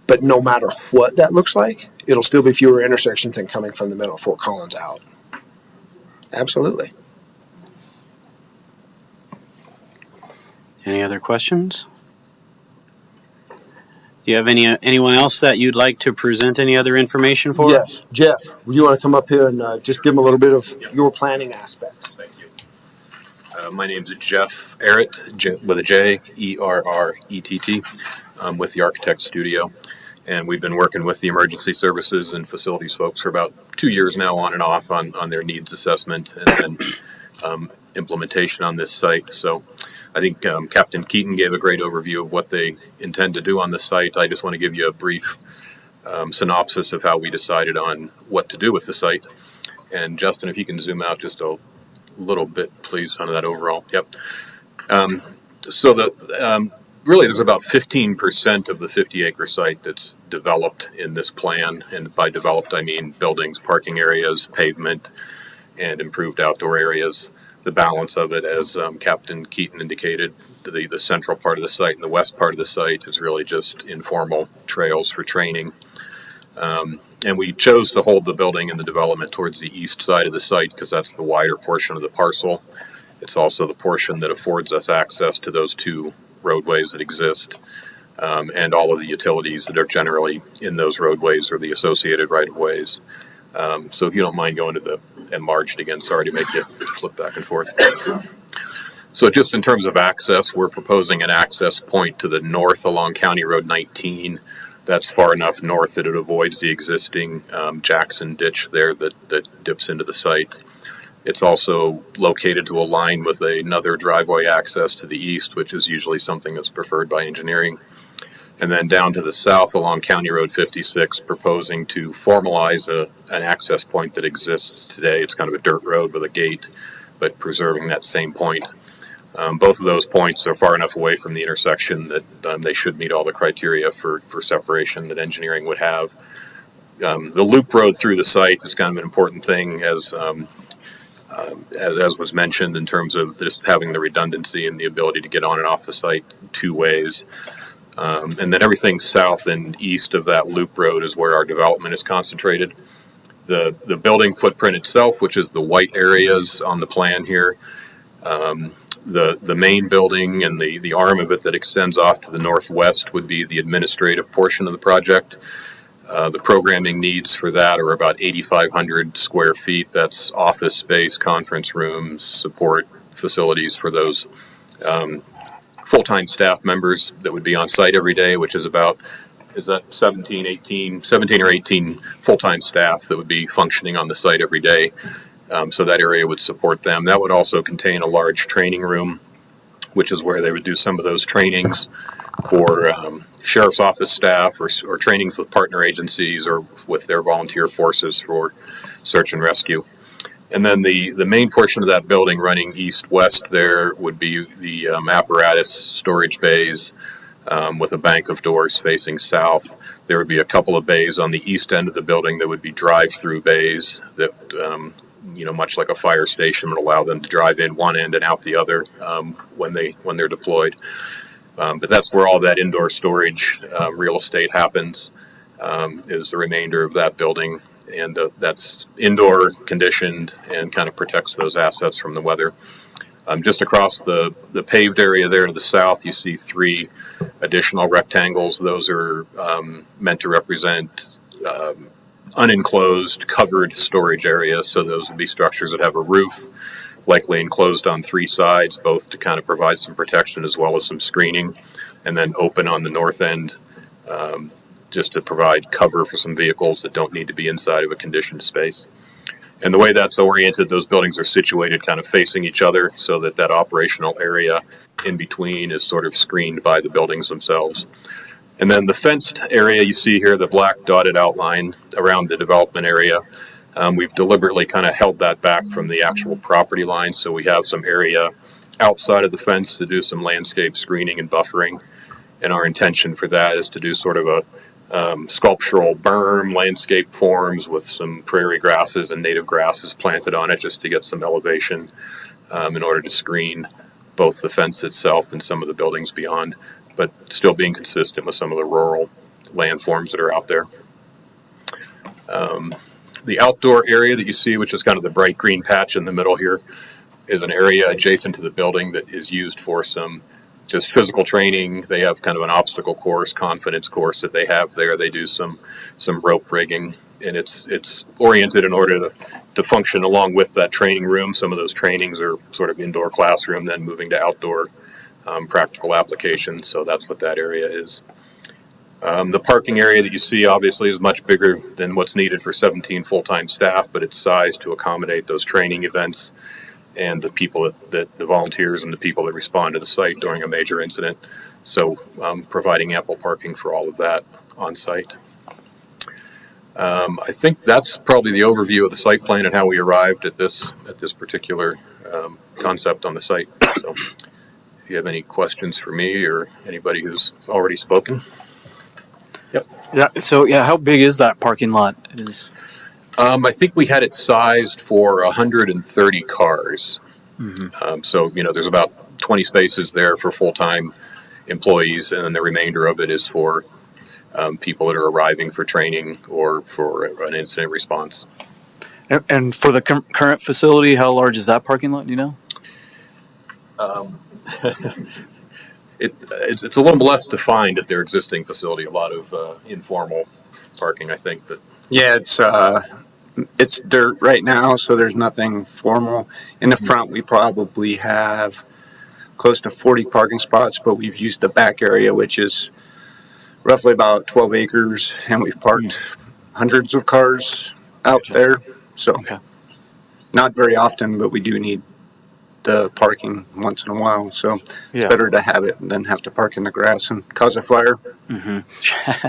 But no matter what that looks like, it'll still be fewer intersections than coming from the middle of Fort Collins out. Absolutely. Any other questions? Do you have anyone else that you'd like to present any other information for? Yes. Jeff, you want to come up here and just give them a little bit of your planning aspect? Thank you. My name's Jeff Errett, with a J, E-R-R-E-T-T, with the Architect Studio. And we've been working with the emergency services and facilities folks for about 2 years now, on and off, on their needs assessment and then implementation on this site. So I think Captain Keaton gave a great overview of what they intend to do on the site. I just want to give you a brief synopsis of how we decided on what to do with the site. And Justin, if you can zoom out just a little bit, please, on that overall. Yep. Really, there's about 15% of the 50-acre site that's developed in this plan. And by developed, I mean buildings, parking areas, pavement, and improved outdoor areas. The balance of it, as Captain Keaton indicated, the central part of the site and the west part of the site is really just informal trails for training. And we chose to hold the building and the development towards the east side of the site because that's the wider portion of the parcel. It's also the portion that affords us access to those two roadways that exist, and all of the utilities that are generally in those roadways or the associated right-of-ways. So if you don't mind going to the enlarged again, sorry to make you flip back and forth. So just in terms of access, we're proposing an access point to the north along County Road 19. That's far enough north that it avoids the existing Jackson ditch there that dips into the site. It's also located to align with another driveway access to the east, which is usually something that's preferred by engineering. And then down to the south along County Road 56, proposing to formalize an access point that exists today. It's kind of a dirt road with a gate, but preserving that same point. Both of those points are far enough away from the intersection that they should meet all the criteria for separation that engineering would have. The loop road through the site is kind of an important thing, as was mentioned, in terms of just having the redundancy and the ability to get on and off the site two ways. And then everything south and east of that loop road is where our development is concentrated. The building footprint itself, which is the white areas on the plan here, the main building and the arm of it that extends off to the northwest would be the administrative portion of the project. The programming needs for that are about 8,500 square feet. That's office space, conference rooms, support facilities for those full-time staff members that would be on site every day, which is about, is that 17 or 18 full-time staff that would be functioning on the site every day. So that area would support them. That would also contain a large training room, which is where they would do some of those trainings for sheriff's office staff or trainings with partner agencies or with their volunteer forces for search and rescue. And then the main portion of that building running east-west there would be the apparatus storage bays with a bank of doors facing south. There would be a couple of bays on the east end of the building that would be drive-through bays that, much like a fire station, would allow them to drive in one end and out the other when they're deployed. But that's where all that indoor storage real estate happens, is the remainder of that building. And that's indoor conditioned and kind of protects those assets from the weather. Just across the paved area there to the south, you see 3 additional rectangles. Those are meant to represent unenclosed, covered storage area. So those would be structures that have a roof, likely enclosed on three sides, both to kind of provide some protection as well as some screening, and then open on the north end, just to provide cover for some vehicles that don't need to be inside of a conditioned space. And the way that's oriented, those buildings are situated kind of facing each other so that that operational area in between is sort of screened by the buildings themselves. And then the fenced area you see here, the black dotted outline around the development area, we've deliberately kind of held that back from the actual property line. So we have some area outside of the fence to do some landscape screening and buffering. And our intention for that is to do sort of a sculptural berm, landscape forms with some prairie grasses and native grasses planted on it just to get some elevation in order to screen both the fence itself and some of the buildings beyond, but still being consistent with some of the rural landforms that are out there. The outdoor area that you see, which is kind of the bright green patch in the middle here, is an area adjacent to the building that is used for some just physical training. They have kind of an obstacle course, confidence course that they have there. They do some rope rigging, and it's oriented in order to function along with that training room. Some of those trainings are sort of indoor classroom, then moving to outdoor practical application. So that's what that area is. The parking area that you see obviously is much bigger than what's needed for 17 full-time staff, but it's sized to accommodate those training events and the people the volunteers and the people that respond to the site during a major incident. So providing ample parking for all of that on site. I think that's probably the overview of the site plan and how we arrived at this particular concept on the site. So if you have any questions for me or anybody who's already spoken. Yep. Yeah. So yeah, how big is that parking lot? I think we had it sized for 130 cars. Mm-hmm. So, there's about 20 spaces there for full-time employees, and then the remainder of it is for people that are arriving for training or for an incident response. And for the current facility, how large is that parking lot, do you know? It's a little less defined at their existing facility, a lot of informal parking, I think. But yeah, it's dirt right now, so there's nothing formal. In the front, we probably have close to 40 parking spots, but we've used the back area, which is roughly about 12 acres, and we've parked hundreds of cars out there. So not very often, but we do need the parking once in a while. So it's better to have it than have to park in the grass and cause a fire. Mm-hmm.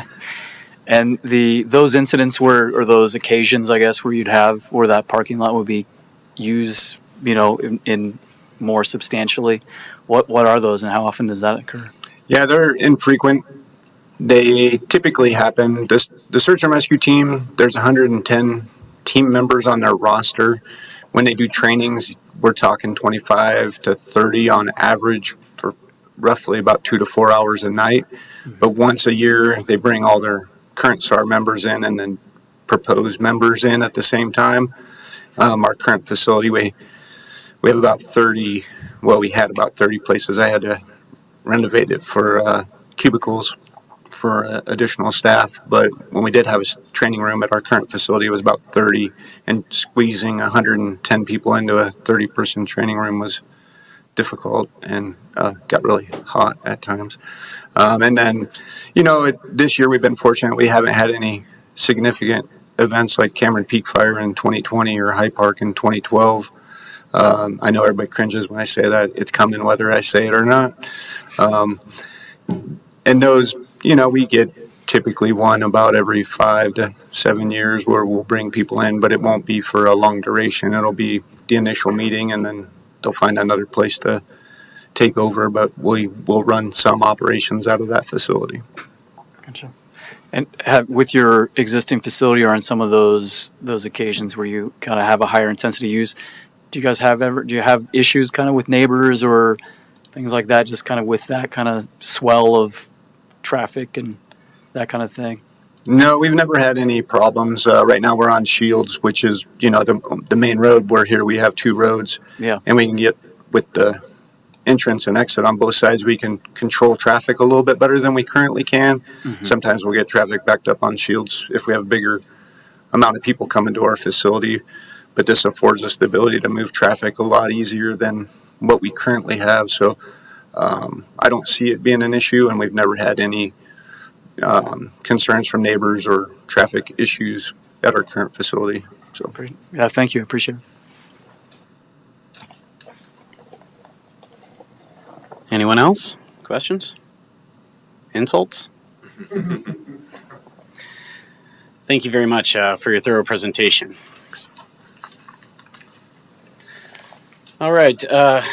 And those incidents or those occasions, I guess, where that parking lot would be used, in more substantially, what are those and how often does that occur? Yeah, they're infrequent. They typically happen. The search and rescue team, there's 110 team members on their roster. When they do trainings, we're talking 25 to 30 on average for roughly about 2 to 4 hours a night. Mm-hmm. But once a year, they bring all their current SAR members in and then proposed members in at the same time. Our current facility, we have about 30, we had about 30 places. I had to renovate it for cubicles for additional staff. But when we did have a training room at our current facility, it was about 30, and squeezing 110 people into a 30-person training room was difficult and got really hot at times. And then, this year we've been fortunate. We haven't had any significant events like Cameron Peak Fire in 2020 or High Park in 2012. I know everybody cringes when I say that. It's coming whether I say it or not. And those, we get typically one about every 5 to 7 years where we'll bring people in, but it won't be for a long duration. It'll be the initial meeting, and then they'll find another place to take over, but we will run some operations out of that facility. Gotcha. And with your existing facility or on some of those occasions where you kind of have a higher intensity use, do you have issues kind of with neighbors or things like that, just kind of with that kind of swell of traffic and that kind of thing? No, we've never had any problems. Right now we're on Shields, which is, the main road. Where here we have 2 roads. Yeah. And we can get with the entrance and exit on both sides, we can control traffic a little bit better than we currently can. Mm-hmm. Sometimes we'll get traffic backed up on Shields if we have a bigger amount of people coming to our facility, but this affords us the ability to move traffic a lot easier than what we currently have. So I don't see it being an issue, and we've never had any concerns from neighbors or traffic issues at our current facility. So, Yeah, thank you. Appreciate it. Anyone else? Questions? Insults? Thank you very much for your thorough presentation. All right. Are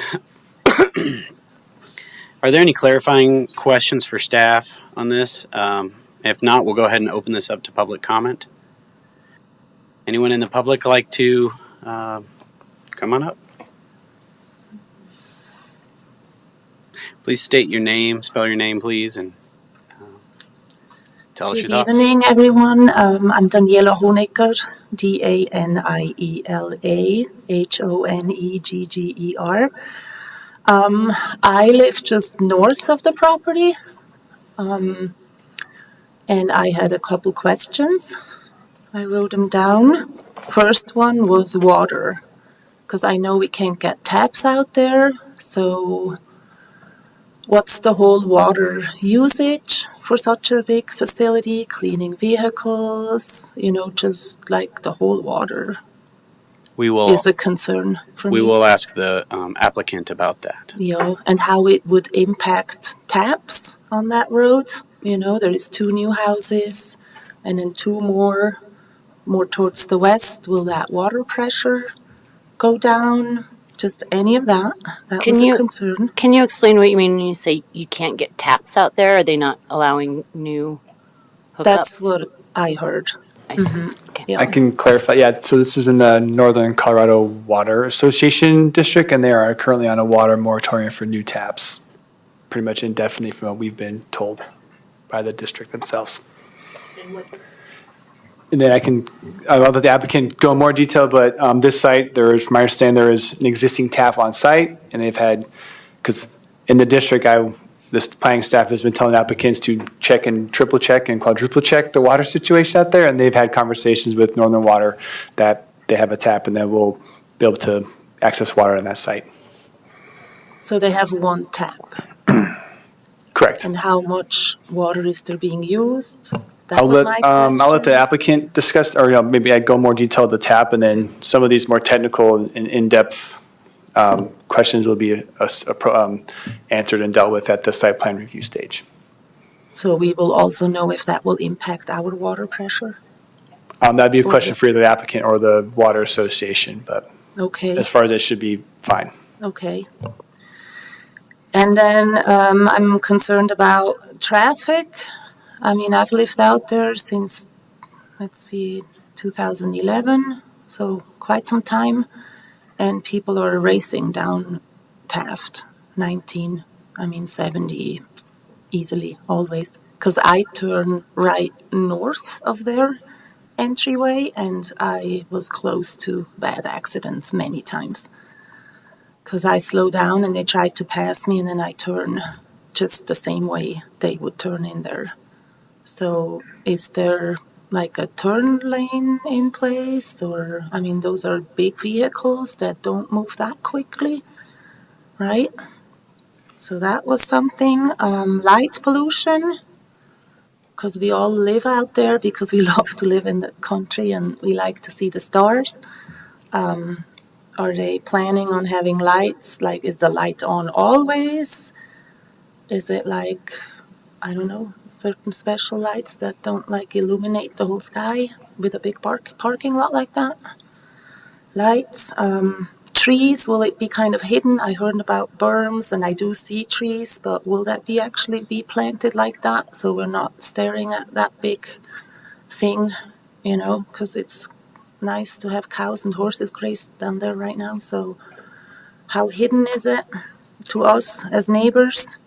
there any clarifying questions for staff on this? If not, we'll go ahead and open this up to public comment. Anyone in the public like to come on up? Please state your name, spell your name, please, and tell us your thoughts. Good evening, everyone. I'm Daniela Honegger, Daniela Honegger. I live just north of the property, and I had a couple questions. I wrote them down. First one was water, because I know we can't get taps out there, so what's the whole water usage for such a big facility, cleaning vehicles, just like the whole water is a concern for me. We will ask the applicant about that. Yeah, and how it would impact taps on that road. There is 2 new houses and then 2 more towards the west. Will that water pressure go down? Just any of that. That was a concern. Can you explain what you mean when you say you can't get taps out there? Are they not allowing new hookups? That's what I heard. I see. Okay. Yeah. I can clarify. Yeah, so this is in the Northern Colorado Water Association district, and they are currently on a water moratorium for new taps, pretty much indefinitely from what we've been told by the district themselves. And then I'll let the applicant go in more detail, but this site, from my understanding, there is an existing tap on site, and they've had, because in the district, this planning staff has been telling applicants to check and triple check and quadruple check the water situation out there, and they've had conversations with Northern Water that they have a tap and that we'll be able to access water on that site. So they have 1 tap. Correct. And how much water is there being used? I'll let the applicant discuss, or maybe I'd go more detail of the tap, and then some of these more technical and in-depth questions will be answered and dealt with at the site plan review stage. So we will also know if that will impact our water pressure? That'd be a question for either the applicant or the water association, but okay. As far as it should be fine. Okay. And then I'm concerned about traffic. I mean, I've lived out there since, 2011, so quite some time. And people are racing down Taft, 70 easily, always. Because I turn right north of their entryway, and I was close to bad accidents many times. Because I slow down and they try to pass me, and then I turn just the same way they would turn in there. So is there like a turn lane in place? Or, those are big vehicles that don't move that quickly, right? So that was something. Light pollution, because we all live out there because we love to live in the country and we like to see the stars. Are they planning on having lights? Like, is the light on always? Is it like, I don't know, certain special lights that don't illuminate the whole sky with a big parking lot like that? Lights, trees, will it be kind of hidden? I heard about berms and I do see trees, but will that actually be planted like that so we're not staring at that big thing, because it's nice to have cows and horses graze down there right now. So how hidden is it to us as neighbors?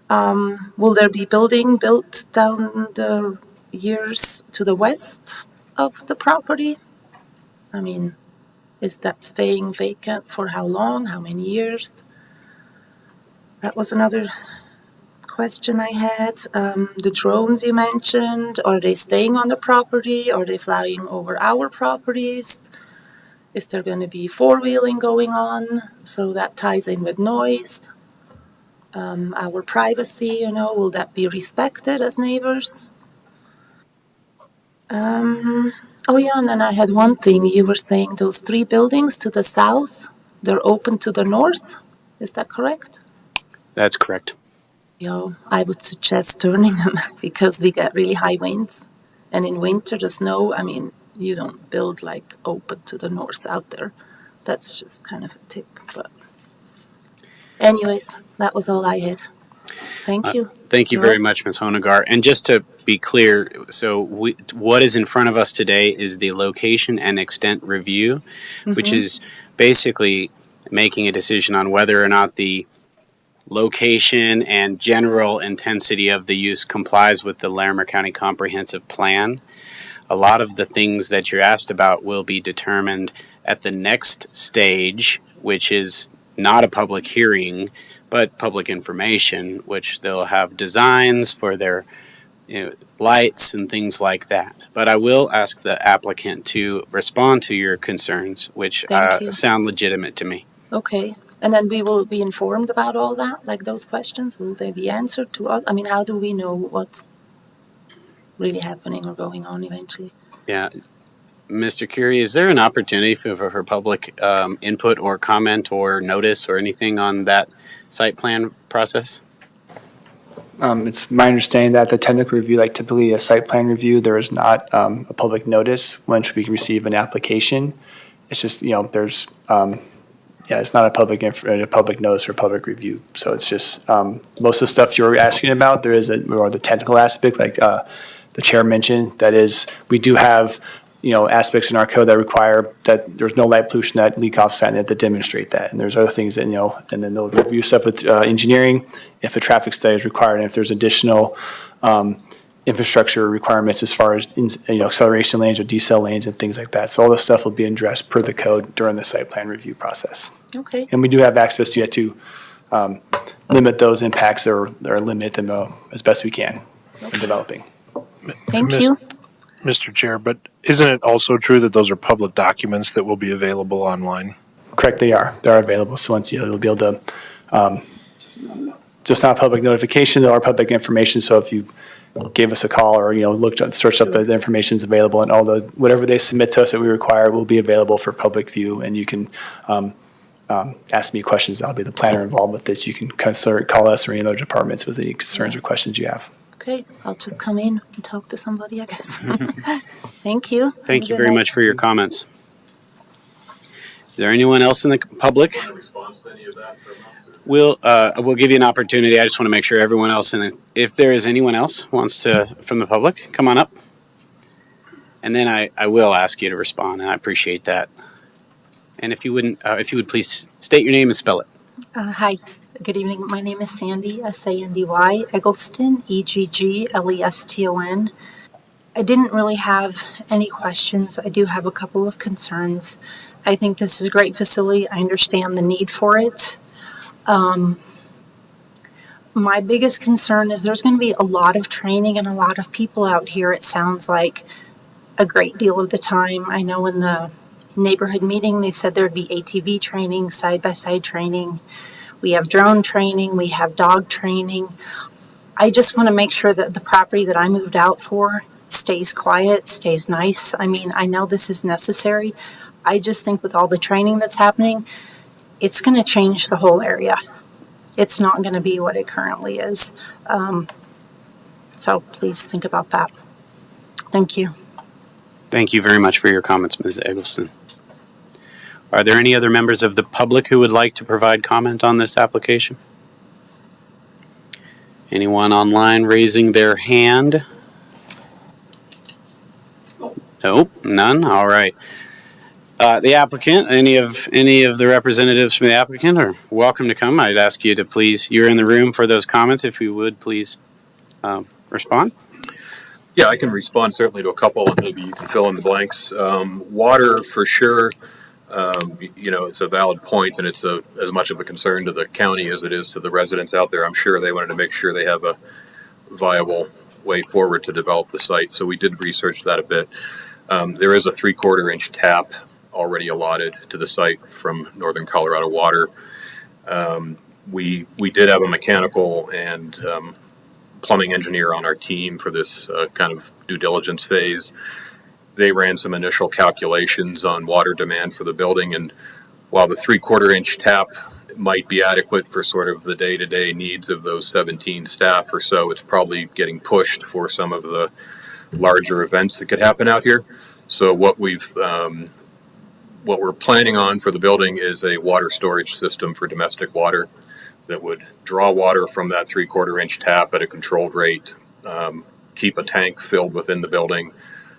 Will there be building built down the years to the west of the property? Is that staying vacant for how long? How many years? That was another question I had. The drones you mentioned, are they staying on the property? Are they flying over our properties? Is there going to be four-wheeling going on? So that ties in with noise. Our privacy, will that be respected as neighbors? Oh yeah, and then I had one thing. You were saying those three buildings to the south, they're open to the north. Is that correct? That's correct. I would suggest turning them because we get really high winds. And in winter, the snow, you don't build like open to the north out there. That's just kind of a tip. But anyways, that was all I had. Thank you. Thank you very much, Ms. Honegar. And just to be clear, so what is in front of us today is the location and extent review, which is basically making a decision on whether or not the location and general intensity of the use complies with the Larimer County Comprehensive Plan. A lot of the things that you're asked about will be determined at the next stage, which is not a public hearing, but public information, which they'll have designs for their lights and things like that. But I will ask the applicant to respond to your concerns, which sound legitimate to me. Okay. And then we will be informed about all that, like those questions. Will they be answered to all? How do we know what's really happening or going on eventually? Yeah. Mr. Curie, is there an opportunity for public input or comment or notice or anything on that site plan process? It's my understanding that the technical review, like typically a site plan review, there is not a public notice once we receive an application. It's just, there's, it's not a public notice or public review. So it's just most of the stuff you're asking about, there is more the technical aspect, like the chair mentioned, that is, we do have aspects in our code that require that there's no light pollution that leak off site that demonstrate that. And there's other things that, and then they'll review stuff with engineering if a traffic study is required and if there's additional infrastructure requirements as far as, acceleration lanes or decel lanes and things like that. So all this stuff will be addressed per the code during the site plan review process. Okay. And we do have access to limit those impacts or limit them as best we can in developing. Thank you. Mr. Chair, but isn't it also true that those are public documents that will be available online? Correct, they are. They are available. So once you'll be able to, just not public notification, there are public information. So if you gave us a call or search up the information is available, and all the whatever they submit to us that we require will be available for public view. And you can ask me questions. I'll be the planner involved with this. You can call us or any other departments with any concerns or questions you have. Okay, I'll just come in and talk to somebody, I guess. Thank you. Thank you very much for your comments. Is there anyone else in the public? We'll give you an opportunity. I just want to make sure everyone else if there is anyone else wants to from the public, come on up. And then I will ask you to respond, and I appreciate that. And if you would please state your name and spell it. Hi. Good evening. My name is Sandy, S-A-N-D-Y, Eggleston, E-G-G-L-E-S-T-O-N. I didn't really have any questions. I do have a couple of concerns. I think this is a great facility. I understand the need for it. My biggest concern is there's going to be a lot of training and a lot of people out here, it sounds like, a great deal of the time. I know in the neighborhood meeting they said there'd be ATV training, side-by-side training. We have drone training, we have dog training. I just want to make sure that the property that I moved out for stays quiet, stays nice. I know this is necessary. I just think with all the training that's happening, it's going to change the whole area. It's not going to be what it currently is. So please think about that. Thank you. Thank you very much for your comments, Ms. Eggleston. Are there any other members of the public who would like to provide comment on this application? Anyone online raising their hand? Nope, none. All right. The applicant, any of the representatives from the applicant are welcome to come. I'd ask you to please, you're in the room for those comments, if you would please respond. Yeah, I can respond certainly to a couple, and maybe you can fill in the blanks. Water, for sure. It's a valid point, and it's as much of a concern to the county as it is to the residents out there. I'm sure they wanted to make sure they have a viable way forward to develop the site. So we did research that a bit. There is a 3/4 inch tap already allotted to the site from Northern Colorado Water. We did have a mechanical and plumbing engineer on our team for this kind of due diligence phase. They ran some initial calculations on water demand for the building, and while the 3/4 inch tap might be adequate for sort of the day-to-day needs of those 17 staff or so, it's probably getting pushed for some of the larger events that could happen out here. So what we're planning on for the building is a water storage system for domestic water that would draw water from that 3/4 inch tap at a controlled rate, keep a tank filled within the building.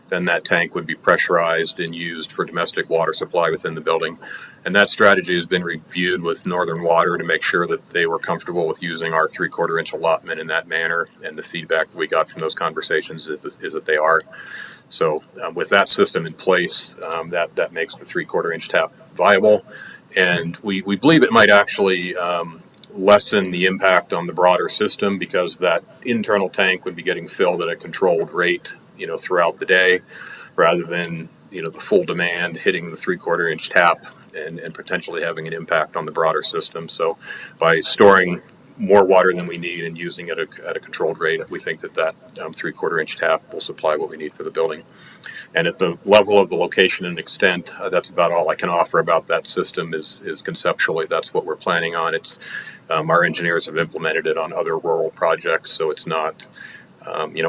Then that tank would be pressurized and used for domestic water supply within the building. And that strategy has been reviewed with Northern Water to make sure that they were comfortable with using our 3/4 inch allotment in that manner. And the feedback that we got from those conversations is that they are. So with that system in place, that makes the 3/4 inch tap viable. And we believe it might actually lessen the impact on the broader system, because that internal tank would be getting filled at a controlled rate, throughout the day, rather than, the full demand hitting the 3/4 inch tap and potentially having an impact on the broader system. So by storing more water than we need and using it at a controlled rate, we think that 3/4 inch tap will supply what we need for the building. And at the level of the location and extent, that's about all I can offer about that system. Is conceptually, that's what we're planning on. It's our engineers have implemented it on other rural projects, so it's not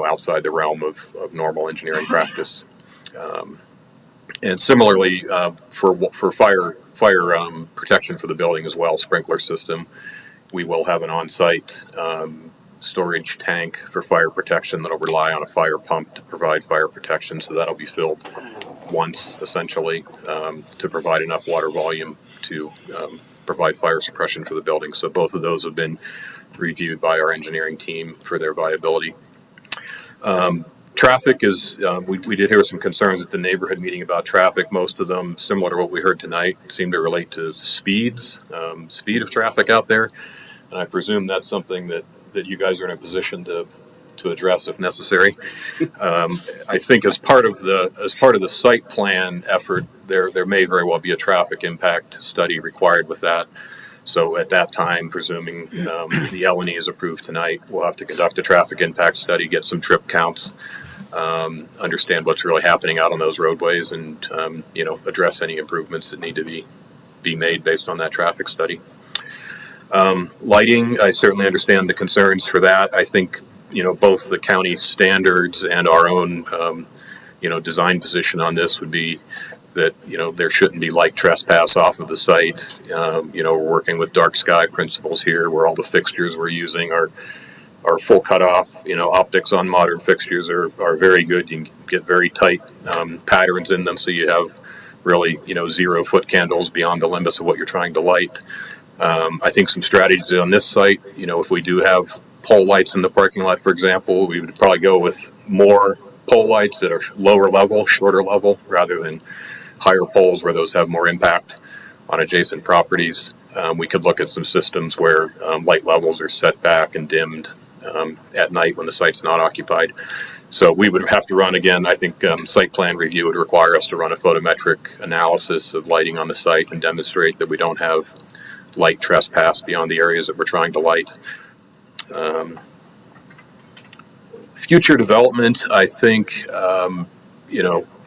outside the realm of normal engineering practice. And similarly, for fire protection for the building as well, sprinkler system, we will have an on-site storage tank for fire protection that'll rely on a fire pump to provide fire protection. So that'll be filled once, essentially, to provide enough water volume to provide fire suppression for the building. So both of those have been reviewed by our engineering team for their viability. Traffic is, we did hear some concerns at the neighborhood meeting about traffic. Most of them, similar to what we heard tonight, seem to relate to speed of traffic out there. And I presume that's something that you guys are in a position to address if necessary. I think as part of the site plan effort, there may very well be a traffic impact study required with that. So at that time, presuming the L&E is approved tonight, we'll have to conduct a traffic impact study, get some trip counts, understand what's really happening out on those roadways, and address any improvements that need to be made based on that traffic study. Lighting, I certainly understand the concerns for that. I think both the county standards and our own design position on this would be that there shouldn't be light trespass off of the site. We're working with dark sky principles here, where all the fixtures we're using are full cutoff. Optics on modern fixtures are very good. You can get very tight patterns in them, so you have really 0-foot candles beyond the limits of what you're trying to light. I think some strategies on this site, if we do have pole lights in the parking lot, for example, we would probably go with more pole lights that are lower level, shorter level, rather than higher poles where those have more impact on adjacent properties. We could look at some systems where light levels are set back and dimmed at night when the site's not occupied. So we would have to run, again, I think site plan review would require us to run a photometric analysis of lighting on the site and demonstrate that we don't have light trespass beyond the areas that we're trying to light. Future development, I think,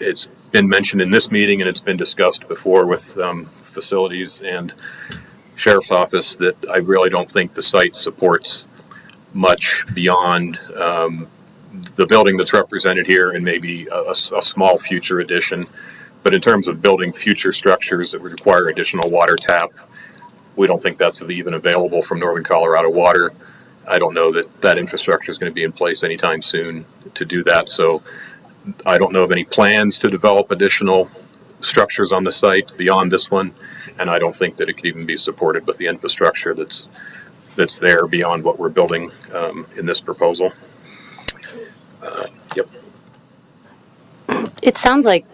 it's been mentioned in this meeting, and it's been discussed before with facilities and sheriff's office, that I really don't think the site supports much beyond the building that's represented here and maybe a small future addition. But in terms of building future structures that would require additional water tap, we don't think that's even available from Northern Colorado Water. I don't know that infrastructure is going to be in place anytime soon to do that. So I don't know of any plans to develop additional structures on the site beyond this one, and I don't think that it could even be supported with the infrastructure that's there beyond what we're building in this proposal. Yep. It sounds like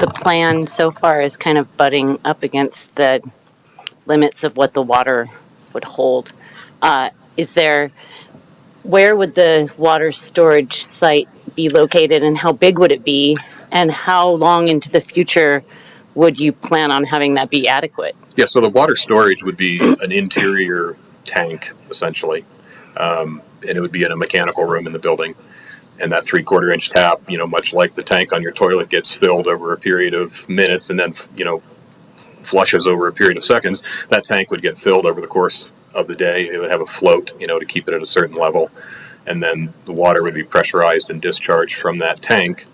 the plan so far is kind of butting up against the limits of what the water would hold. Where would the water storage site be located and how big would it be? And how long into the future would you plan on having that be adequate? Yeah, so the water storage would be an interior tank, essentially. And it would be in a mechanical room in the building. And that 3/4 inch tap, much like the tank on your toilet, gets filled over a period of minutes and then, flushes over a period of seconds. That tank would get filled over the course of the day. It would have a float, to keep it at a certain level. And then the water would be pressurized and discharged from that tank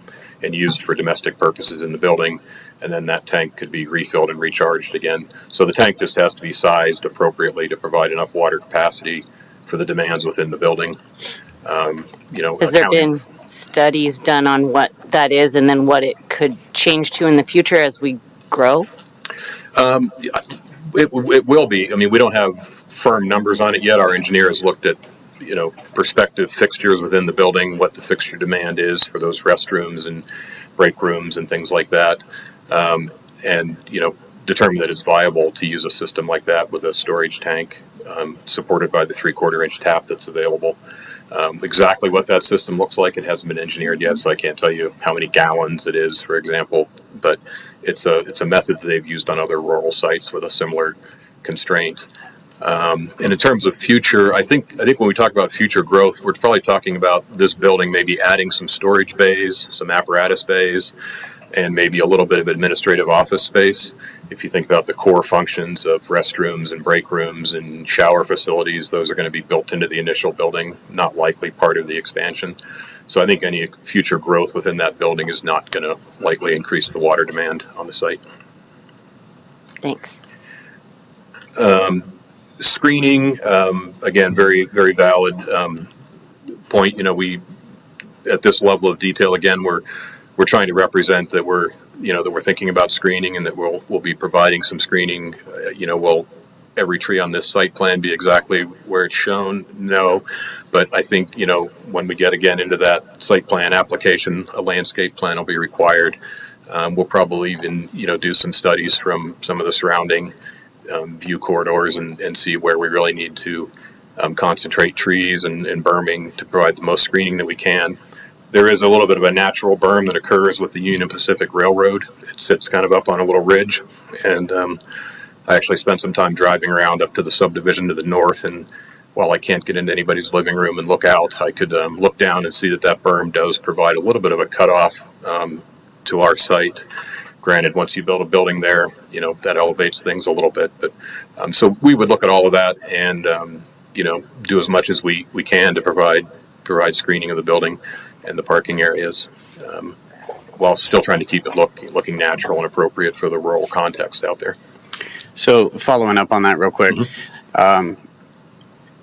and used for domestic purposes in the building. And then that tank could be refilled and recharged again. So the tank just has to be sized appropriately to provide enough water capacity for the demands within the building. Has there been studies done on what that is and then what it could change to in the future as we grow? It will be. I mean, we don't have firm numbers on it yet. Our engineers looked at, prospective fixtures within the building, what the fixture demand is for those restrooms and break rooms and things like that. And determine that it's viable to use a system like that with a storage tank supported by the 3/4 inch tap that's available. Exactly what that system looks like, it hasn't been engineered yet, so I can't tell you how many gallons it is, for example. But it's a method that they've used on other rural sites with a similar constraint. And in terms of future, I think when we talk about future growth, we're probably talking about this building maybe adding some storage bays, some apparatus bays, and maybe a little bit of administrative office space. If you think about the core functions of restrooms and break rooms and shower facilities, those are going to be built into the initial building, not likely part of the expansion. So I think any future growth within that building is not going to likely increase the water demand on the site. Thanks. Screening, again, very, very valid point. We, at this level of detail, again, we're trying to represent that we're thinking about screening and that we'll be providing some screening. Will every tree on this site plan be exactly where it's shown? No, but I think when we get again into that site plan application, a landscape plan will be required. We'll probably even do some studies from some of the surrounding view corridors and see where we really need to concentrate trees and berming to provide the most screening that we can. There is a little bit of a natural berm that occurs with the Union Pacific Railroad. It sits kind of up on a little ridge, and I actually spent some time driving around up to the subdivision to the north, and while I can't get into anybody's living room and look out, I could look down and see that berm does provide a little bit of a cutoff to our site. Granted, once you build a building there, that elevates things a little bit, but so we would look at all of that and do as much as we can to provide screening of the building and the parking areas, while still trying to keep it looking natural and appropriate for the rural context out there. So following up on that real quick, am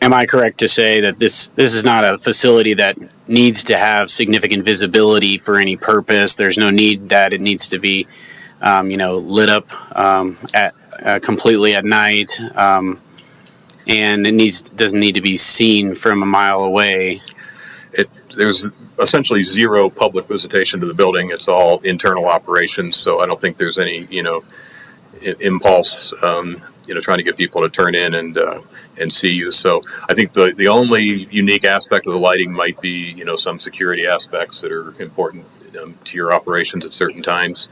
I correct to say that this is not a facility that needs to have significant visibility for any purpose? There's no need that it needs to be, lit up completely at night, and it doesn't need to be seen from a mile away. There's essentially zero public visitation to the building. It's all internal operations, so I don't think there's any impulse trying to get people to turn in and see you. So I think the only unique aspect of the lighting might be some security aspects that are important to your operations at certain times.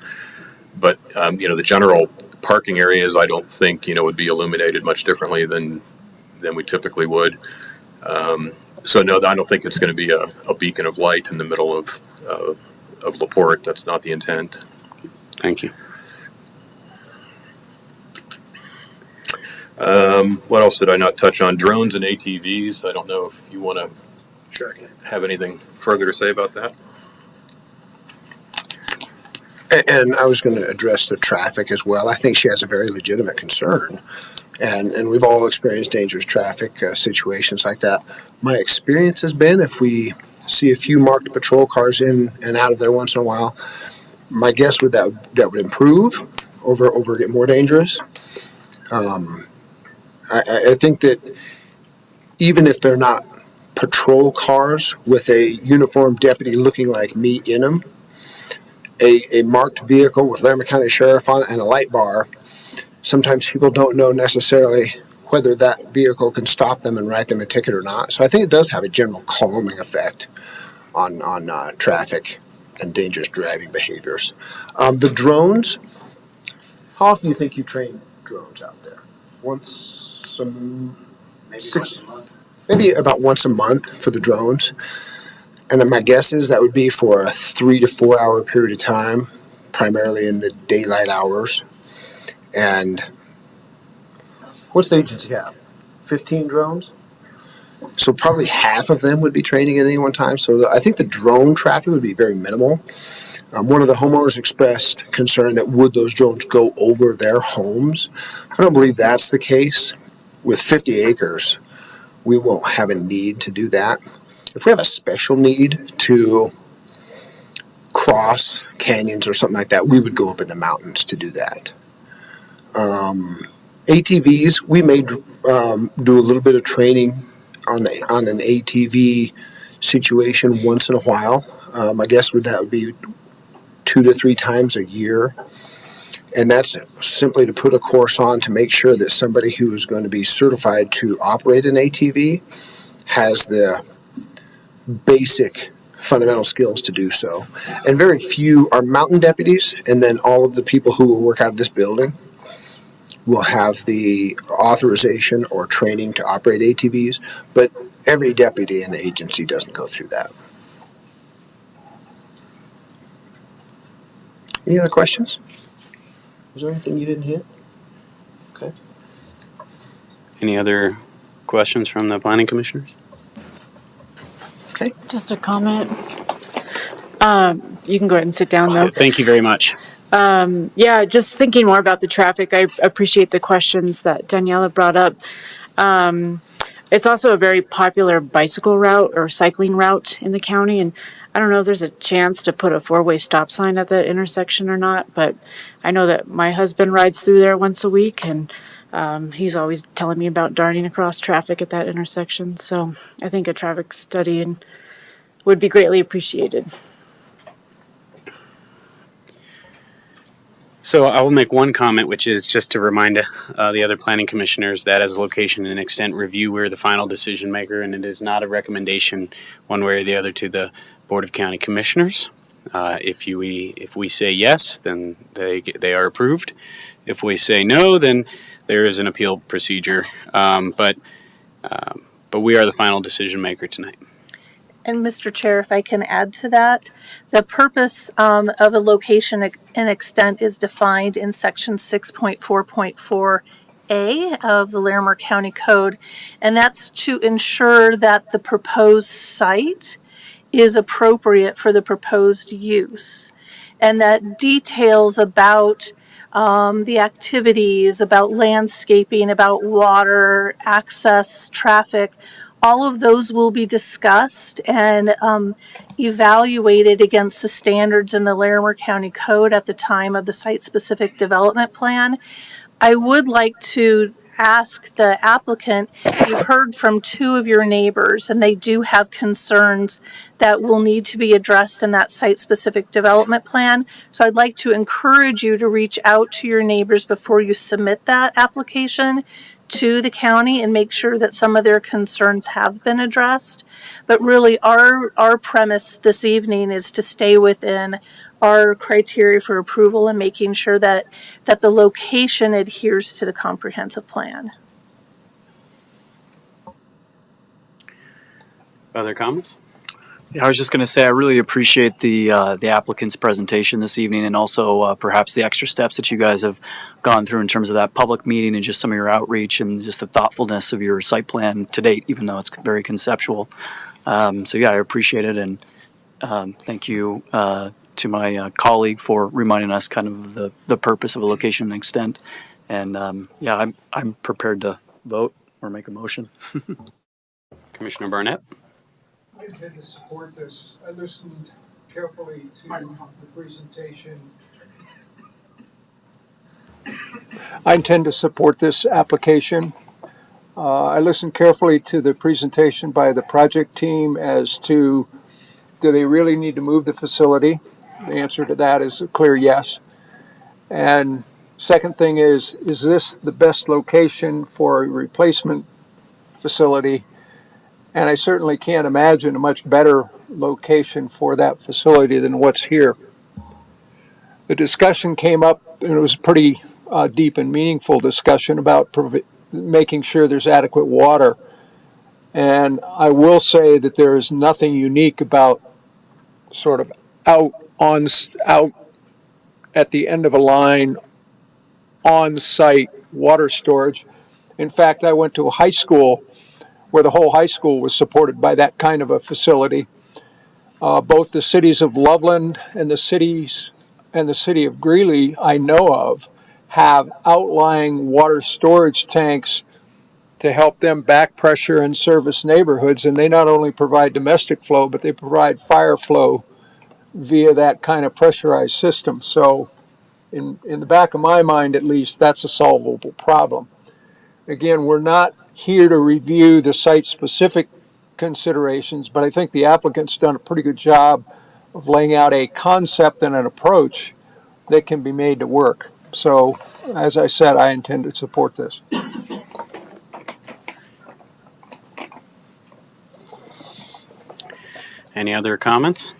But the general parking areas, I don't think would be illuminated much differently than we typically would. So no, I don't think it's going to be a beacon of light in the middle of LaPorte. That's not the intent. Thank you. What else did I not touch on? Drones and ATVs. I don't know if you want to have anything further to say about that. And I was going to address the traffic as well. I think she has a very legitimate concern. And we've all experienced dangerous traffic situations like that. My experience has been if we see a few marked patrol cars in and out of there once in a while, my guess would that would improve over get more dangerous. I think that even if they're not patrol cars with a uniformed deputy looking like me in them, a marked vehicle with Larimer County Sheriff on it and a light bar, sometimes people don't know necessarily whether that vehicle can stop them and write them a ticket or not. So I think it does have a general calming effect on traffic and dangerous driving behaviors. The drones, how often do you think you train drones out there? Once a maybe about once a month for the drones. And my guess is that would be for a 3 to 4 hour period of time, primarily in the daylight hours. And what's the agency have? 15 drones? So probably half of them would be training at any one time. So I think the drone traffic would be very minimal. One of the homeowners expressed concern that would those drones go over their homes. I don't believe that's the case. With 50 acres, we won't have a need to do that. If we have a special need to cross canyons or something like that, we would go up in the mountains to do that. ATVs, we may do a little bit of training on an ATV situation once in a while. I guess that would be 2 to 3 times a year. And that's simply to put a course on to make sure that somebody who is going to be certified to operate an ATV has the basic fundamental skills to do so. And very few are mountain deputies, and then all of the people who will work out of this building will have the authorization or training to operate ATVs, but every deputy in the agency doesn't go through that. Any other questions? Was there anything you didn't hit? Okay. Any other questions from the planning commissioners? Okay. Just a comment. You can go ahead and sit down though. Thank you very much. Yeah, just thinking more about the traffic, I appreciate the questions that Daniela brought up. It's also a very popular bicycle route or cycling route in the county, and I don't know if there's a chance to put a 4-way stop sign at the intersection or not, but I know that my husband rides through there once a week, and he's always telling me about darting across traffic at that intersection. So I think a traffic study would be greatly appreciated. So I will make one comment, which is just to remind the other planning commissioners that as a location and extent review, we're the final decision maker, and it is not a recommendation one way or the other to the Board of County Commissioners. If we say yes, then they are approved. If we say no, then there is an appeal procedure. But we are the final decision maker tonight. And Mr. Chair, if I can add to that, the purpose of a location and extent is defined in section 6.4.4A of the Larimer County Code, and that's to ensure that the proposed site is appropriate for the proposed use, and that details about the activities, about landscaping, about water, access, traffic, all of those will be discussed and evaluated against the standards in the Larimer County Code at the time of the site-specific development plan. I would like to ask the applicant, you've heard from 2 of your neighbors, and they do have concerns that will need to be addressed in that site-specific development plan. So I'd like to encourage you to reach out to your neighbors before you submit that application to the county and make sure that some of their concerns have been addressed. But really, our premise this evening is to stay within our criteria for approval and making sure that the location adheres to the comprehensive plan. Other comments? Yeah, I was just going to say I really appreciate the applicant's presentation this evening, and also perhaps the extra steps that you guys have gone through in terms of that public meeting and just some of your outreach and just the thoughtfulness of your site plan to date, even though it's very conceptual. So yeah, I appreciate it, and thank you to my colleague for reminding us kind of the purpose of a location and extent. And yeah, I'm prepared to vote or make a motion. Commissioner Barnett? I intend to support this. I listened carefully to the presentation. I intend to support this application. I listened carefully to the presentation by the project team as to do they really need to move the facility? The answer to that is a clear yes. And second thing is this the best location for a replacement facility? And I certainly can't imagine a much better location for that facility than what's here. The discussion came up, and it was a pretty deep and meaningful discussion about making sure there's adequate water. And I will say that there is nothing unique about sort of out at the end of a line on-site water storage. In fact, I went to a high school where the whole high school was supported by that kind of a facility. Both the cities of Loveland and the city of Greeley I know of have outlying water storage tanks to help them back pressure and service neighborhoods. And they not only provide domestic flow, but they provide fire flow via that kind of pressurized system. So in the back of my mind, at least, that's a solvable problem. Again, we're not here to review the site-specific considerations, but I think the applicant's done a pretty good job of laying out a concept and an approach that can be made to work. So, as I said, I intend to support this. Any other comments?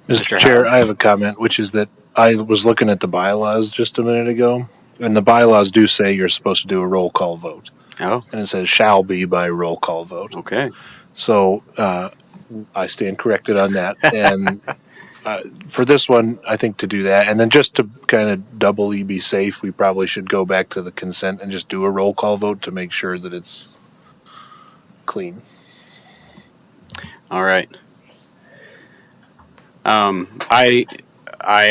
Mr. Chair, I have a comment, which is that I was looking at the bylaws just a minute ago, and the bylaws do say you're supposed to do a roll call vote. Oh. And it says shall be by roll call vote. Okay. So I stand corrected on that. And for this one, I think to do that. And then just to kind of doubly be safe, we probably should go back to the consent and just do a roll call vote to make sure that it's clean. All right. I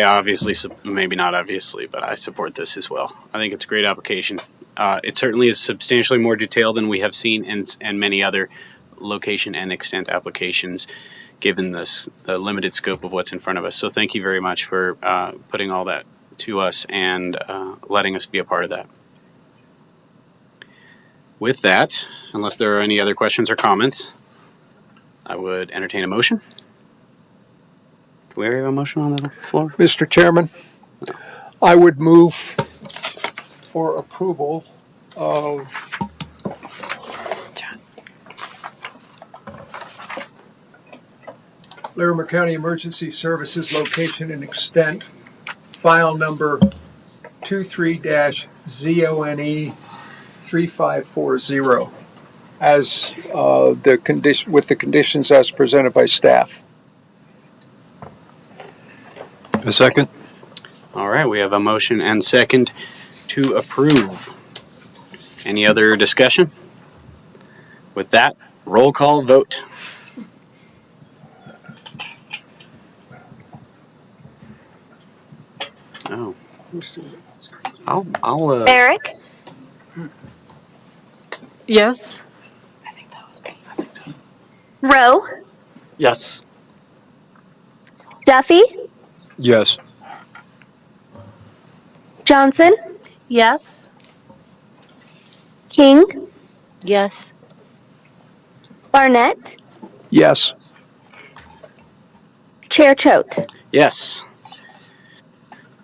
obviously, maybe not obviously, but I support this as well. I think it's a great application. It certainly is substantially more detailed than we have seen in many other location and extent applications, given the limited scope of what's in front of us. So thank you very much for putting all that to us and letting us be a part of that. With that, unless there are any other questions or comments, I would entertain a motion. Do we have a motion on the floor? Mr. Chairman, I would move for approval of Larimer County Emergency Services location and extent, file number 23-ZONE3540, as with the conditions as presented by staff. A second. All right, we have a motion and second to approve. Any other discussion? With that, roll call vote. Oh, I'll Eric? Yes. I think so. Rowe? Yes. Duffy? Yes. Johnson? Yes. King? Yes. Barnett? Yes. Chair Choate? Yes.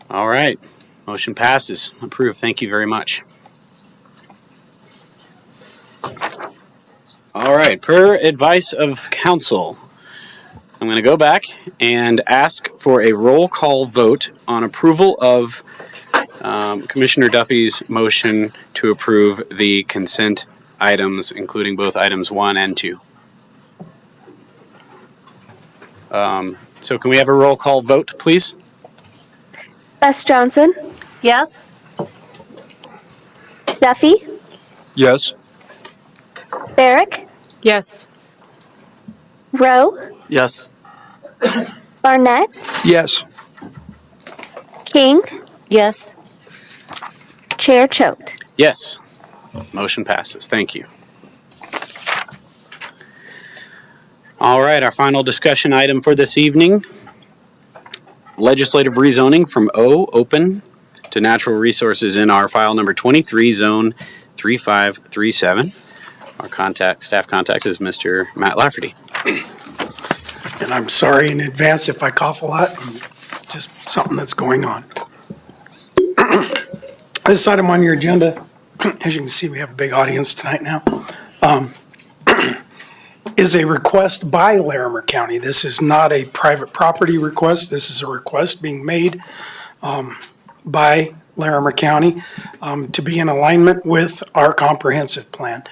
All right. Motion passes. Approved. Thank you very much. All right. Per advice of counsel, I'm going to go back and ask for a roll call vote on approval of Commissioner Duffy's motion to approve the consent items, including both items 1 and 2. So can we have a roll call vote, please? Bess Johnson? Yes. Duffy? Yes. Barrick? Yes. Rowe? Yes. Barnett? Yes. King? Yes. Chair Choate? Yes. Motion passes. Thank you. All right, our final discussion item for this evening. Legislative rezoning from O, open, to natural resources in our file number 23, zone 3537. Our staff contact is Mr. Matt Lafferty. And I'm sorry in advance if I cough a lot, just something that's going on. This item on your agenda, as you can see, we have a big audience tonight now, is a request by Larimer County. This is not a private property request. This is a request being made by Larimer County to be in alignment with our comprehensive plan.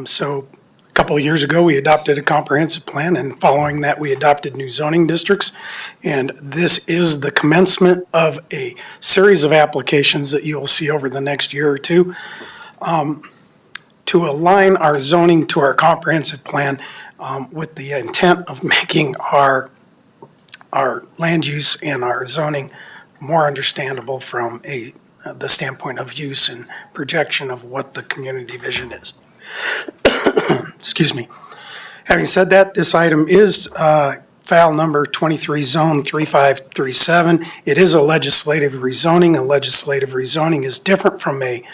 So a couple of years ago, we adopted a comprehensive plan, and following that, we adopted new zoning districts. And this is the commencement of a series of applications that you'll see over the next year or two to align our zoning to our comprehensive plan with the intent of making our land use and our zoning more understandable from the standpoint of use and projection of what the community vision is. Excuse me. Having said that, this item is file number 23 zone 3537. It is a legislative rezoning. A legislative rezoning is different from a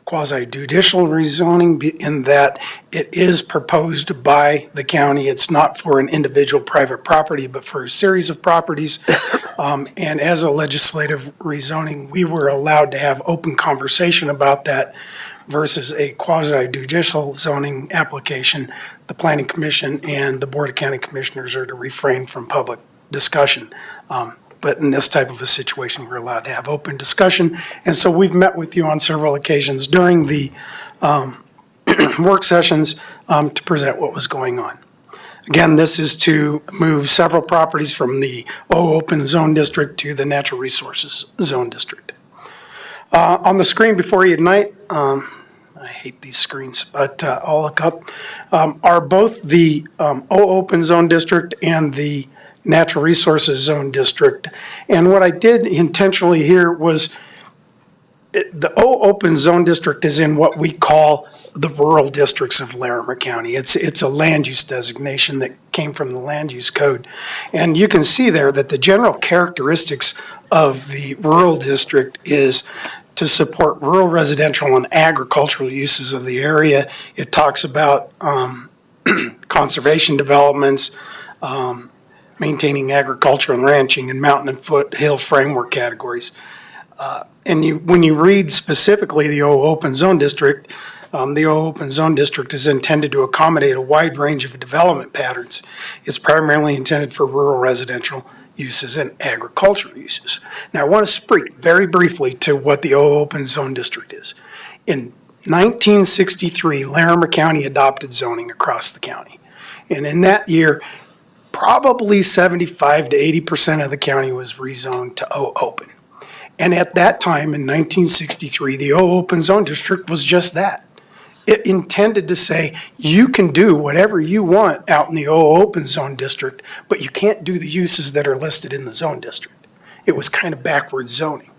quasi-judicial rezoning in that it is proposed by the county. It's not for an individual private property, but for a series of properties. And as a legislative rezoning, we were allowed to have open conversation about that versus a quasi-judicial zoning application. The Planning Commission and the Board of County Commissioners are to refrain from public discussion. But in this type of a situation, we're allowed to have open discussion. And so we've met with you on several occasions during the work sessions to present what was going on. Again, this is to move several properties from the open zone district to the natural resources zone district. On the screen before you tonight, I hate these screens, but I'll look up, are both the open zone district and the natural resources zone district. And what I did intentionally here was the open zone district is in what we call the rural districts of Larimer County. It's a land use designation that came from the land use code. And you can see there that the general characteristics of the rural district is to support rural residential and agricultural uses of the area. It talks about conservation developments, maintaining agriculture and ranching and mountain and foothill framework categories. And when you read specifically the open zone district, the open zone district is intended to accommodate a wide range of development patterns. It's primarily intended for rural residential uses and agricultural uses. Now I want to speak very briefly to what the open zone district is. In 1963, Larimer County adopted zoning across the county. And in that year, probably 75 to 80% of the county was rezoned to open. And at that time in 1963, the open zone district was just that. It intended to say you can do whatever you want out in the open zone district, but you can't do the uses that are listed in the zone district. It was kind of backwards zoning.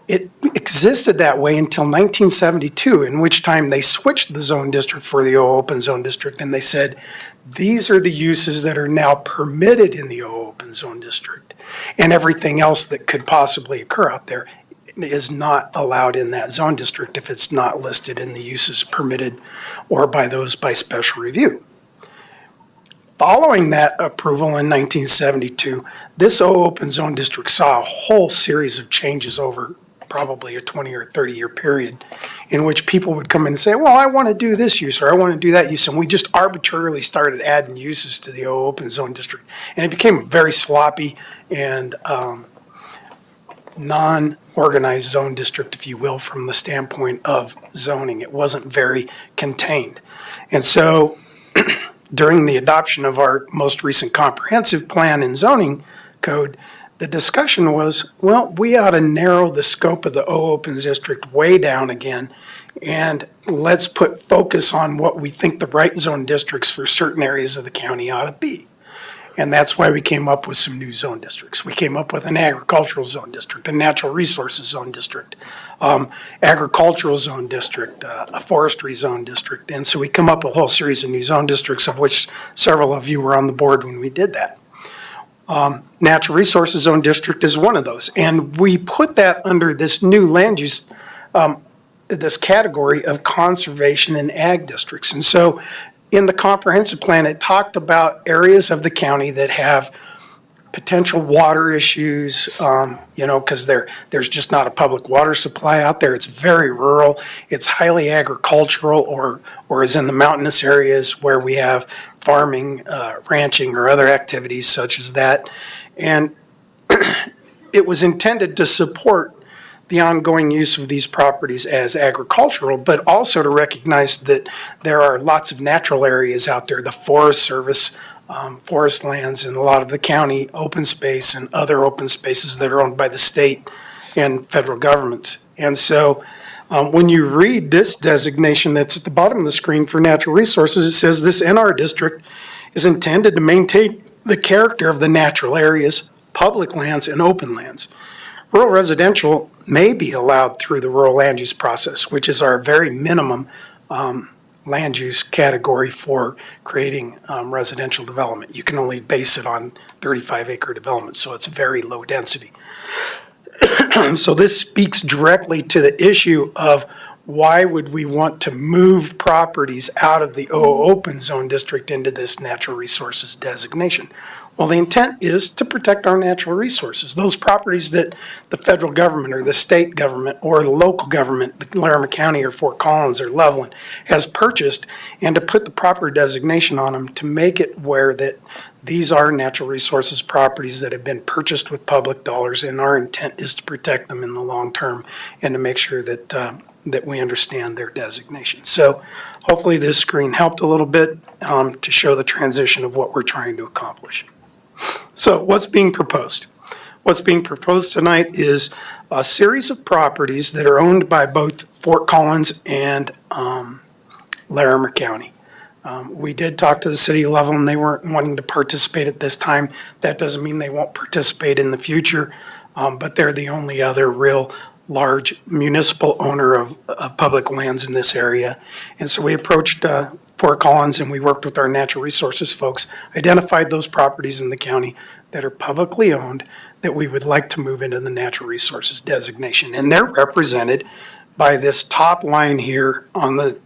It existed that way until 1972, in which time they switched the zone district for the open zone district, and they said, these are the uses that are now permitted in the open zone district, and everything else that could possibly occur out there is not allowed in that zone district if it's not listed in the uses permitted or by those by special review. Following that approval in 1972, this open zone district saw a whole series of changes over probably a 20 or 30-year period in which people would come in and say, well, I want to do this use or I want to do that use. And we just arbitrarily started adding uses to the open zone district. And it became very sloppy and non-organized zone district, if you will, from the standpoint of zoning. It wasn't very contained. And so during the adoption of our most recent comprehensive plan and zoning code, the discussion was, well, we ought to narrow the scope of the open district way down again, and let's put focus on what we think the right zone districts for certain areas of the county ought to be. And that's why we came up with some new zone districts. We came up with an agricultural zone district, a natural resources zone district, agricultural zone district, a forestry zone district. And so we come up with a whole series of new zone districts, of which several of you were on the board when we did that. Natural resources zone district is one of those. And we put that under this new land use, this category of conservation and ag districts. And so in the comprehensive plan, it talked about areas of the county that have potential water issues, because there's just not a public water supply out there. It's very rural. It's highly agricultural, or is in the mountainous areas where we have farming, ranching, or other activities such as that. And it was intended to support the ongoing use of these properties as agricultural, but also to recognize that there are lots of natural areas out there, the Forest Service, forest lands, and a lot of the county open space and other open spaces that are owned by the state and federal governments. And so when you read this designation that's at the bottom of the screen for natural resources, it says this NR district is intended to maintain the character of the natural areas, public lands, and open lands. Rural residential may be allowed through the rural land use process, which is our very minimum land use category for creating residential development. You can only base it on 35-acre development, so it's very low density. So this speaks directly to the issue of why would we want to move properties out of the open zone district into this natural resources designation? Well, the intent is to protect our natural resources. Those properties that the federal government or the state government or the local government, the Larimer County or Fort Collins or Loveland, has purchased, and to put the proper designation on them to make it where that these are natural resources properties that have been purchased with public dollars, and our intent is to protect them in the long term and to make sure that that we understand their designation. So hopefully this screen helped a little bit to show the transition of what we're trying to accomplish. So what's being proposed? What's being proposed tonight is a series of properties that are owned by both Fort Collins and Larimer County. We did talk to the city of Loveland. They weren't wanting to participate at this time. That doesn't mean they won't participate in the future, but they're the only other real large municipal owner of public lands in this area. And so we approached Fort Collins, and we worked with our natural resources folks, identified those properties in the county that are publicly owned that we would like to move into the natural resources designation. And they're represented by this top line here on the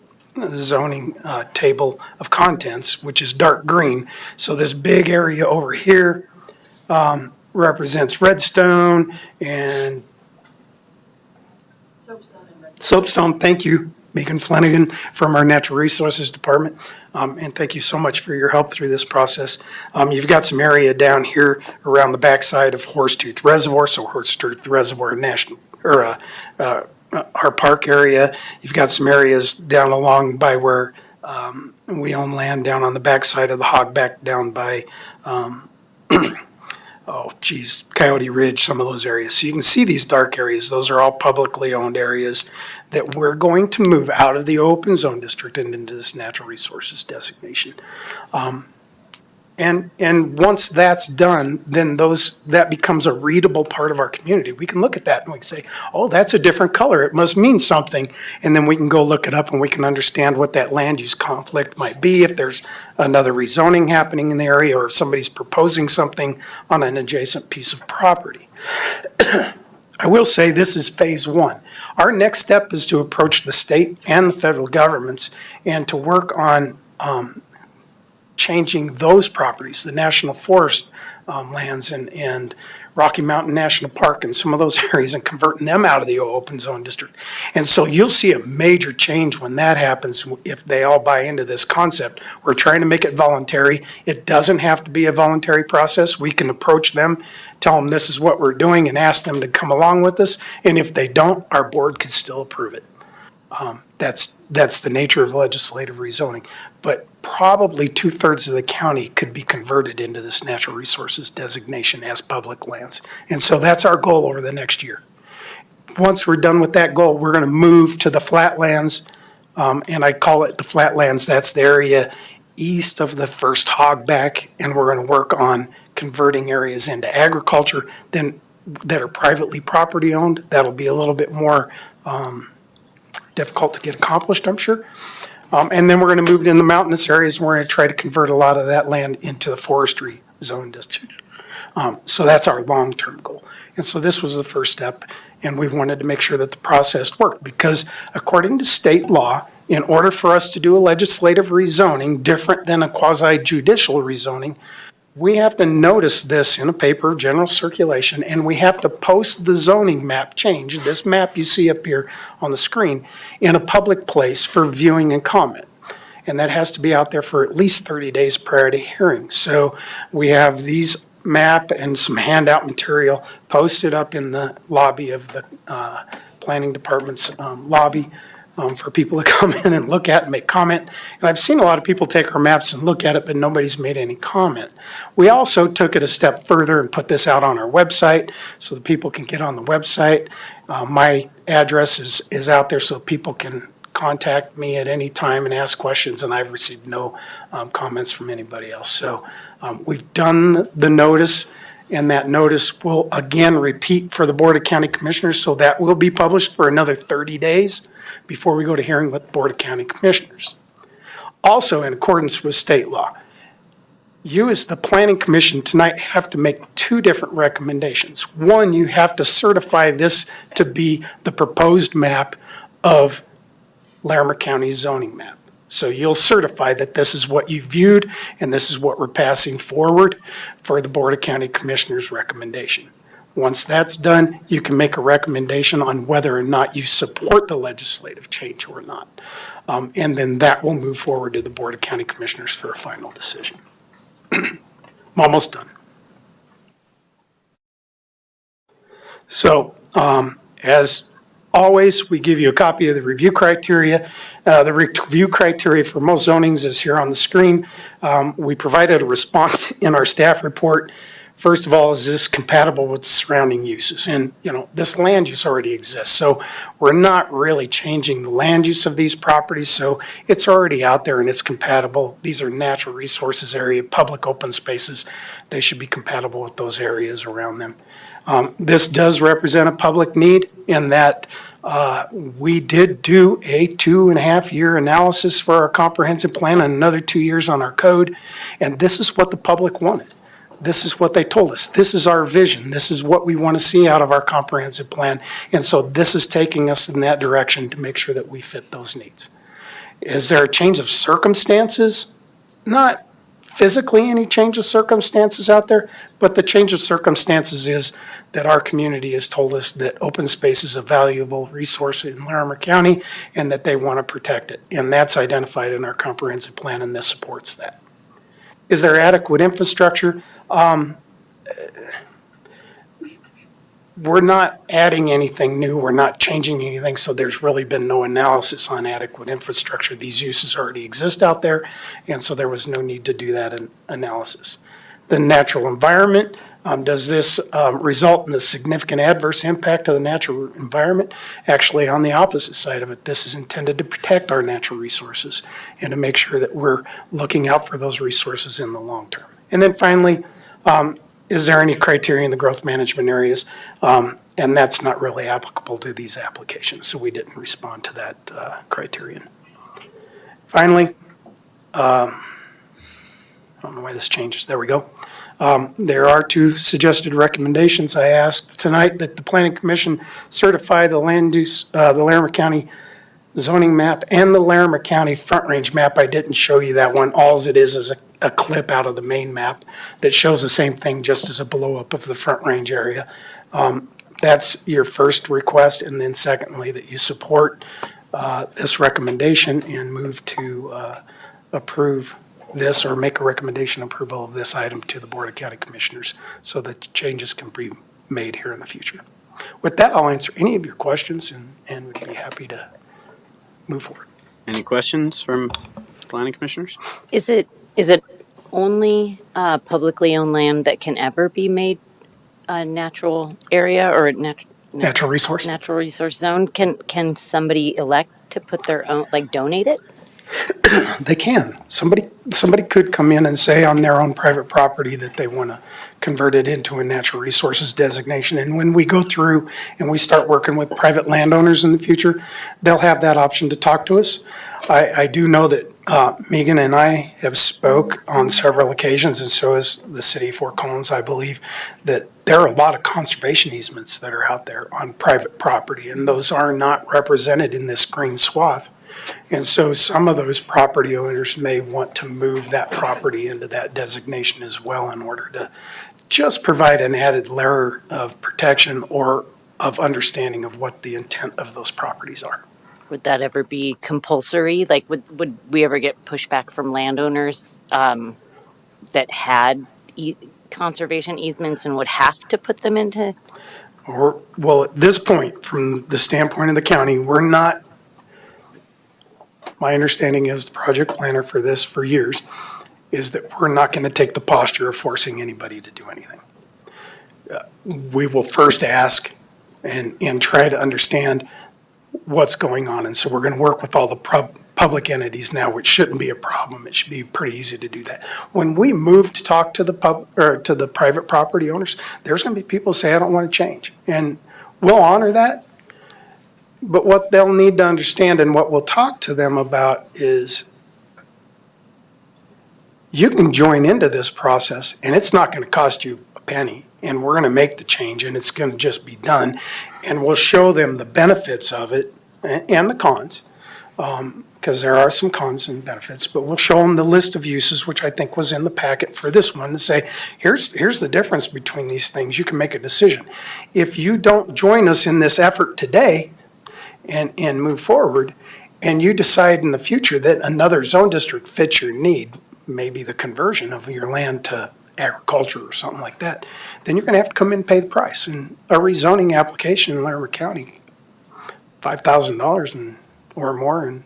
zoning table of contents, which is dark green. So this big area over here represents Redstone and Soapstone. Thank you, Megan Flanagan from our Natural Resources Department. And thank you so much for your help through this process. You've got some area down here around the backside of Horsetooth Reservoir, so Horsetooth Reservoir National, or our park area. You've got some areas down along by where we own land down on the backside of the Hogback down by Coyote Ridge, some of those areas. So you can see these dark areas. Those are all publicly owned areas that we're going to move out of the open zone district and into this natural resources designation. And once that's done, then that becomes a readable part of our community. We can look at that and we can say, oh, that's a different color. It must mean something. And then we can go look it up and we can understand what that land use conflict might be, if there's another rezoning happening in the area, or if somebody's proposing something on an adjacent piece of property. I will say this is phase one. Our next step is to approach the state and the federal governments and to work on changing those properties, the national forest lands and Rocky Mountain National Park and some of those areas, and converting them out of the open zone district. And so you'll see a major change when that happens if they all buy into this concept. We're trying to make it voluntary. It doesn't have to be a voluntary process. We can approach them, tell them this is what we're doing, and ask them to come along with us. And if they don't, our board could still approve it. That's the nature of legislative rezoning. But probably 2/3 of the county could be converted into this natural resources designation as public lands. And so that's our goal over the next year. Once we're done with that goal, we're going to move to the flatlands, and I call it the flatlands. That's the area east of the first hogback, and we're going to work on converting areas into agriculture then that are privately property owned. That'll be a little bit more difficult to get accomplished, I'm sure. And then we're going to move it in the mountainous areas, and we're going to try to convert a lot of that land into the forestry zone district. So that's our long-term goal. And so this was the first step, and we wanted to make sure that the process worked, because according to state law, in order for us to do a legislative rezoning, different than a quasi-judicial rezoning, we have to notice this in a paper of general circulation, and we have to post the zoning map change, this map you see up here on the screen, in a public place for viewing and comment. And that has to be out there for at least 30 days prior to hearing. So we have these map and some handout material posted up in the lobby of the planning department's lobby for people to come in and look at and make comment. And I've seen a lot of people take our maps and look at it, but nobody's made any comment. We also took it a step further and put this out on our website so that people can get on the website. My address is out there so people can contact me at any time and ask questions, and I've received no comments from anybody else. So we've done the notice, and that notice will again repeat for the Board of County Commissioners, so that will be published for another 30 days before we go to hearing with the Board of County Commissioners. Also, in accordance with state law, you as the Planning Commission tonight have to make two different recommendations. One, you have to certify this to be the proposed map of Larimer County's zoning map. So you'll certify that this is what you viewed and this is what we're passing forward for the Board of County Commissioners' recommendation. Once that's done, you can make a recommendation on whether or not you support the legislative change or not. And then that will move forward to the Board of County Commissioners for a final decision. I'm almost done. So, as always, we give you a copy of the review criteria. The review criteria for most zonings is here on the screen. We provided a response in our staff report. First of all, is this compatible with the surrounding uses? And, this land use already exists. So we're not really changing the land use of these properties. So it's already out there and it's compatible. These are natural resources area, public open spaces. They should be compatible with those areas around them. This does represent a public need in that we did do a 2.5-year analysis for our comprehensive plan and another 2 years on our code. And this is what the public wanted. This is what they told us. This is our vision. This is what we want to see out of our comprehensive plan. And so this is taking us in that direction to make sure that we fit those needs. Is there a change of circumstances? Not physically any change of circumstances out there, but the change of circumstances is that our community has told us that open space is a valuable resource in Larimer County and that they want to protect it. And that's identified in our comprehensive plan, and this supports that. Is there adequate infrastructure? We're not adding anything new. We're not changing anything. So there's really been no analysis on adequate infrastructure. These uses already exist out there. And so there was no need to do that analysis. The natural environment, does this result in a significant adverse impact to the natural environment? Actually, on the opposite side of it, this is intended to protect our natural resources and to make sure that we're looking out for those resources in the long term. And then finally, is there any criteria in the growth management areas? And that's not really applicable to these applications, so we didn't respond to that criterion. Finally, I don't know why this changes. There we go. There are two suggested recommendations. I asked tonight that the Planning Commission certify the land use, the Larimer County zoning map and the Larimer County Front Range map. I didn't show you that one. All it is a clip out of the main map that shows the same thing just as a blow up of the Front Range area. That's your first request, and then secondly, that you support this recommendation and move to approve this or make a recommendation approval of this item to the Board of County Commissioners so that changes can be made here in the future. With that, I'll answer any of your questions and would be happy to move forward. Any questions from planning commissioners? Is it only publicly owned land that can ever be made a natural area or a natural resource zone? Can somebody elect to put their own, like donate it? They can. Somebody could come in and say on their own private property that they want to convert it into a natural resources designation. And when we go through and we start working with private landowners in the future, they'll have that option to talk to us. I do know that Megan and I have spoke on several occasions, and so has the city of Fort Collins, I believe, that there are a lot of conservation easements that are out there on private property, and those are not represented in this green swath. And so some of those property owners may want to move that property into that designation as well in order to just provide an added layer of protection or of understanding of what the intent of those properties are. Would that ever be compulsory? Like, would we ever get pushback from landowners that had conservation easements and would have to put them into? Or, well, at this point, from the standpoint of the county, we're not, my understanding as the project planner for this for years, is that we're not going to take the posture of forcing anybody to do anything. We will first ask and try to understand what's going on. And so we're going to work with all the public entities now, which shouldn't be a problem. It should be pretty easy to do that. When we move to talk to the private property owners, there's going to be people who say, I don't want to change. And we'll honor that. But what they'll need to understand and what we'll talk to them about is you can join into this process and it's not going to cost you a penny. And we're going to make the change and it's going to just be done. And we'll show them the benefits of it and the cons, because there are some cons and benefits, but we'll show them the list of uses, which I think was in the packet for this one, to say, here's the difference between these things. You can make a decision. If you don't join us in this effort today and move forward, and you decide in the future that another zone district fits your need, maybe the conversion of your land to agriculture or something like that, then you're going to have to come in and pay the price. And a rezoning application in Larimer County, $5,000 or more, and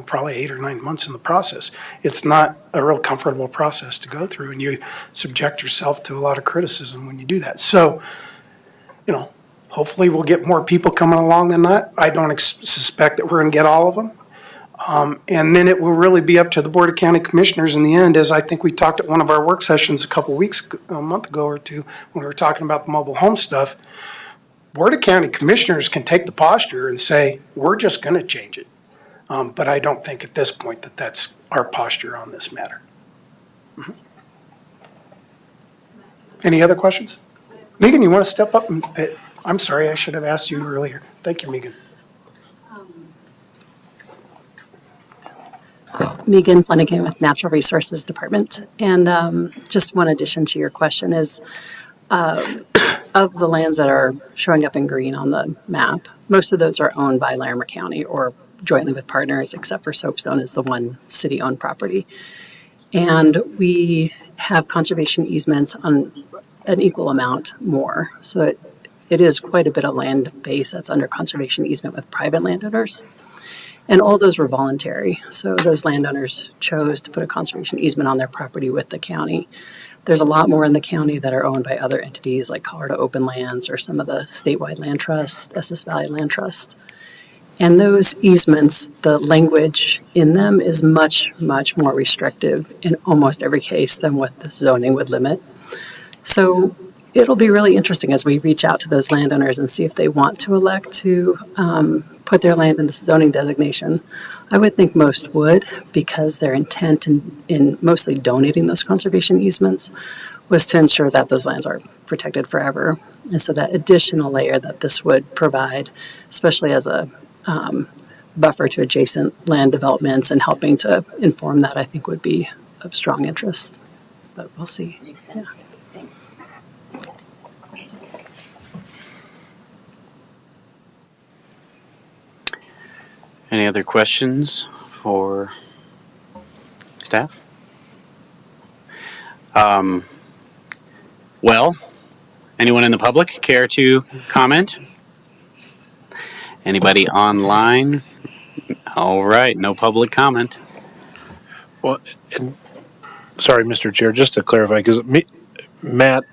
probably 8 or 9 months in the process. It's not a real comfortable process to go through, and you subject yourself to a lot of criticism when you do that. So, hopefully we'll get more people coming along than that. I don't suspect that we're going to get all of them. And then it will really be up to the Board of County Commissioners in the end, as I think we talked at one of our work sessions a month ago or two, when we were talking about the mobile home stuff. Board of County Commissioners can take the posture and say, we're just going to change it. But I don't think at this point that that's our posture on this matter. Mm-hmm. Any other questions? Megan, you want to step up? I'm sorry, I should have asked you earlier. Thank you, Megan. Megan Flanagan with Natural Resources Department. And just one addition to your question is, of the lands that are showing up in green on the map, most of those are owned by Larimer County or jointly with partners, except for Soapstone is the one city-owned property. And we have conservation easements on an equal amount more. So it is quite a bit of land base that's under conservation easement with private landowners. And all those were voluntary. So those landowners chose to put a conservation easement on their property with the county. There's a lot more in the county that are owned by other entities like Colorado Open Lands or some of the statewide land trusts, Estes Valley Land Trust. And those easements, the language in them is much, much more restrictive in almost every case than what the zoning would limit. So it'll be really interesting as we reach out to those landowners and see if they want to elect to put their land in the zoning designation. I would think most would, because their intent in mostly donating those conservation easements was to ensure that those lands are protected forever. And so that additional layer that this would provide, especially as a buffer to adjacent land developments and helping to inform that, I think would be of strong interest. But we'll see. Makes sense. Yeah. Thanks. Any other questions for staff? Well, anyone in the public care to comment? Anybody online? All right, no public comment. Well, and sorry, Mr. Chair, just to clarify, because Matt,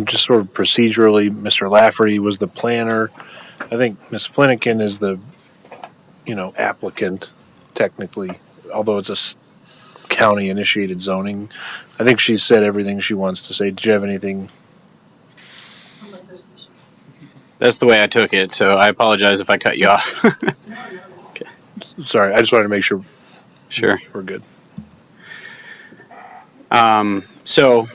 just sort of procedurally, Mr. Lafferty was the planner. I think Ms. Flanagan is the, applicant, technically, although it's a county-initiated zoning. I think she said everything she wants to say. Did you have anything? That's the way I took it, so I apologize if I cut you off. Okay. Sorry, I just wanted to make sure. Sure. We're good. So,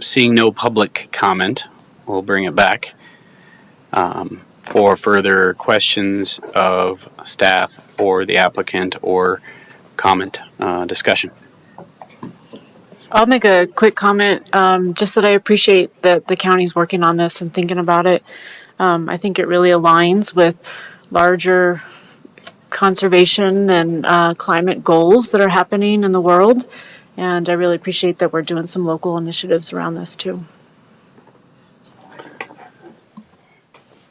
seeing no public comment, we'll bring it back for further questions of staff or the applicant or comment discussion. I'll make a quick comment, just that I appreciate that the county's working on this and thinking about it. I think it really aligns with larger conservation and climate goals that are happening in the world. And I really appreciate that we're doing some local initiatives around this too.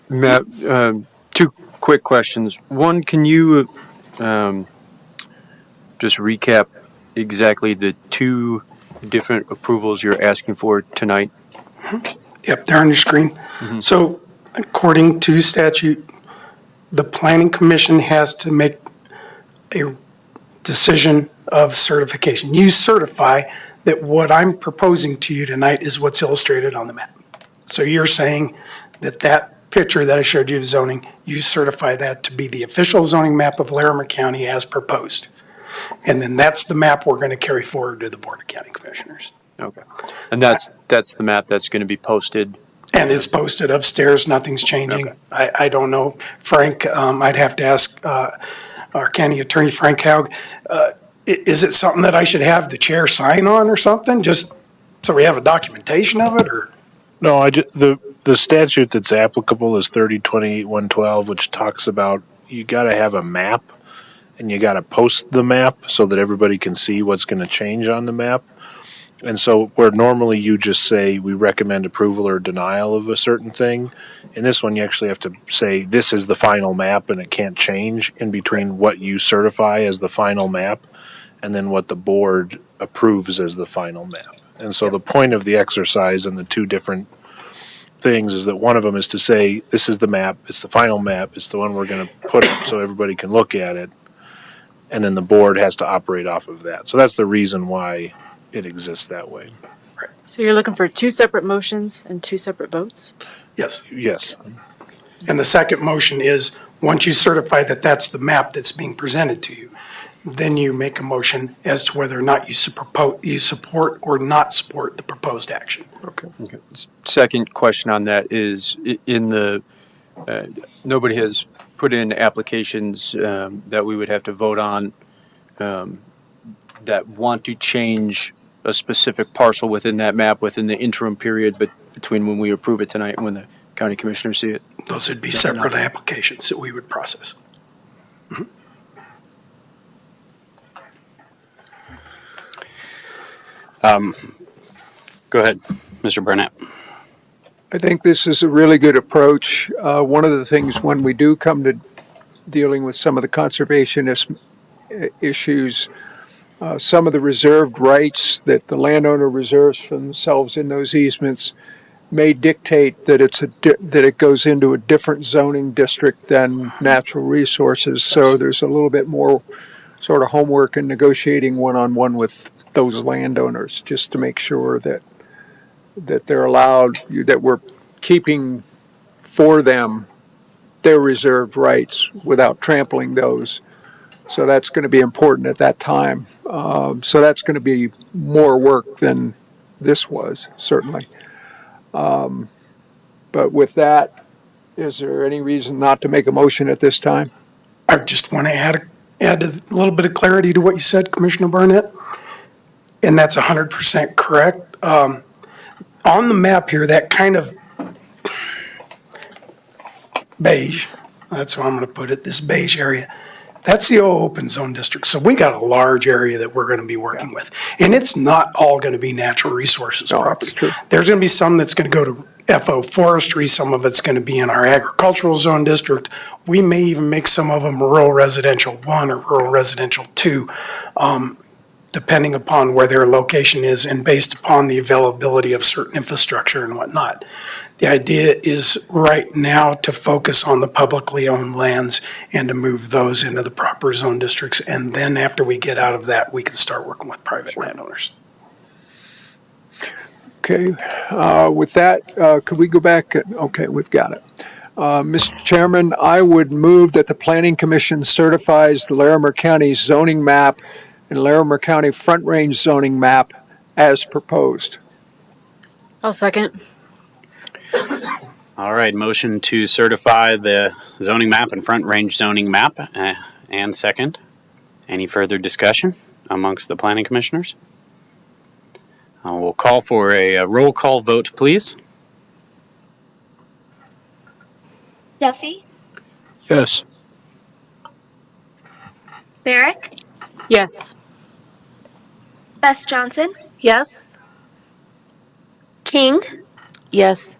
Matt, two quick questions. One, can you just recap exactly the two different approvals you're asking for tonight? Yep, they're on your screen. So according to statute, the planning commission has to make a decision of certification. You certify that what I'm proposing to you tonight is what's illustrated on the map. So you're saying that that picture that I showed you of zoning, you certify that to be the official zoning map of Larimer County as proposed. And then that's the map we're going to carry forward to the Board of County Commissioners. Okay. And that's the map that's going to be posted? And it's posted upstairs, nothing's changing. Okay. I don't know, Frank, I'd have to ask our county attorney, Frank Haug, is it something that I should have the chair sign on or something, just so we have a documentation of it, or? No, the statute that's applicable is 3028-112, which talks about you got to have a map and you got to post the map so that everybody can see what's going to change on the map. And so where normally you just say we recommend approval or denial of a certain thing, in this one you actually have to say this is the final map and it can't change in between what you certify as the final map and then what the board approves as the final map. And so the point of the exercise and the two different things is that one of them is to say this is the map, it's the final map, it's the one we're going to put up so everybody can look at it, and then the board has to operate off of that. So that's the reason why it exists that way. So you're looking for two separate motions and two separate votes? Yes. Yes. And the second motion is, once you certify that that's the map that's being presented to you, then you make a motion as to whether or not you support or not support the proposed action. Okay. Second question on that is in the, nobody has put in applications that we would have to vote on that want to change a specific parcel within that map within the interim period, but between when we approve it tonight and when the county commissioners see it. Those would be separate applications that we would process. Go ahead, Mr. Burnett. I think this is a really good approach. One of the things when we do come to dealing with some of the conservationist issues, some of the reserved rights that the landowner reserves for themselves in those easements may dictate that that it goes into a different zoning district than natural resources. So there's a little bit more sort of homework and negotiating one-on-one with those landowners just to make sure that they're allowed, that we're keeping for them their reserved rights without trampling those. So that's going to be important at that time. So that's going to be more work than this was, certainly. But with that, is there any reason not to make a motion at this time? I just want to add a little bit of clarity to what you said, Commissioner Burnett, and that's 100% correct. On the map here, that kind of beige, that's how I'm going to put it, this beige area, that's the open zone district. So we got a large area that we're going to be working with. And it's not all going to be natural resources property. There's going to be some that's going to go to FO forestry, some of it's going to be in our agricultural zone district. We may even make some of them rural residential 1 or rural residential 2, depending upon where their location is and based upon the availability of certain infrastructure and whatnot. The idea is right now to focus on the publicly owned lands and to move those into the proper zone districts. And then after we get out of that, we can start working with private landowners. Okay, with that, could we go back? Okay, we've got it. Mr. Chairman, I would move that the Planning Commission certifies the Larimer County zoning map and Larimer County Front Range zoning map as proposed. I'll second. All right, motion to certify the zoning map and front range zoning map, and second. Any further discussion amongst the planning commissioners? We'll call for a roll call vote, please. Duffy, Yes. Barrick, Yes. Bess Johnson, Yes? King, Yes.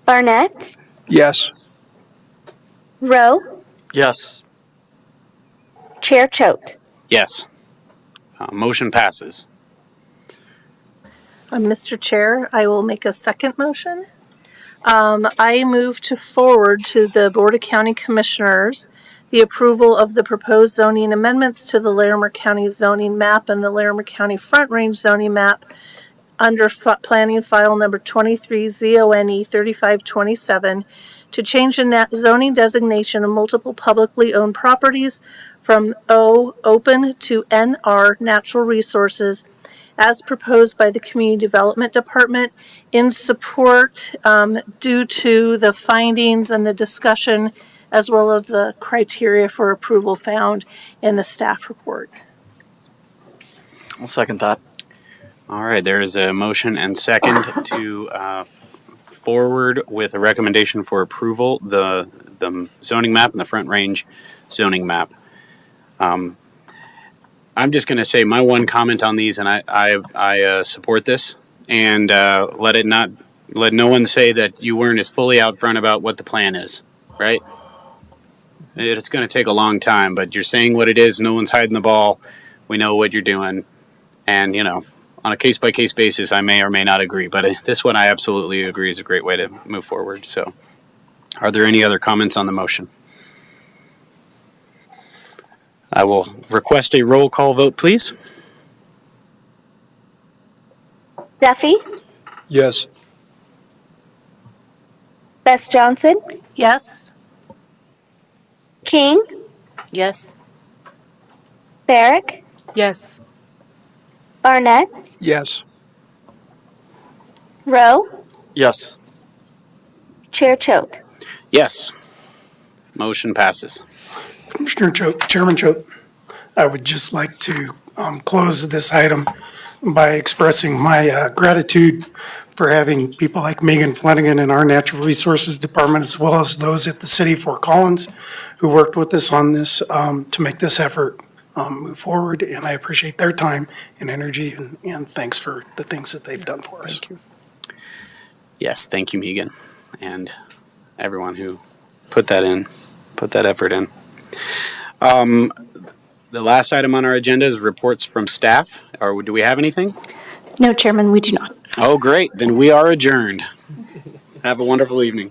Barnett, Yes. Rowe, Yes. Chair Choate. Yes. Motion passes. Mr. Chair, I will make a second motion. I move to forward to the Board of County Commissioners the approval of the proposed zoning amendments to the Larimer County zoning map and the Larimer County Front Range zoning map under planning file number 23 ZONE 3527 to change the zoning designation of multiple publicly owned properties from O open to NR natural resources as proposed by the Community Development Department in support due to the findings and the discussion as well as the criteria for approval found in the staff report. I'll second that. All right, there is a motion and second to forward with a recommendation for approval the zoning map and the front range zoning map. I'm just going to say my one comment on these, and I support this, and let no one say that you weren't as fully out front about what the plan is, right? It's going to take a long time, but you're saying what it is. No one's hiding the ball. We know what you're doing, and on a case-by-case basis, I may or may not agree, but this one I absolutely agree is a great way to move forward. So, are there any other comments on the motion? I will request a roll call vote, please. Duffy, Yes. Bess Johnson, Yes? King, Yes. Barrick, Yes. Barnett, Yes. Rowe, Yes. Chair Choate. Yes. Motion passes. Commissioner Choate, Chairman Choate, I would just like to close this item by expressing my gratitude for having people like Megan Flanagan in our Natural Resources Department, as well as those at the City of Fort Collins who worked with us on this to make this effort move forward. And I appreciate their time and energy, and thanks for the things that they've done for us. Thank you. Yes, thank you, Megan, and everyone who put that effort in. The last item on our agenda is reports from staff. Or do we have anything? No, Chairman, we do not. Oh, great. Then we are adjourned. Have a wonderful evening.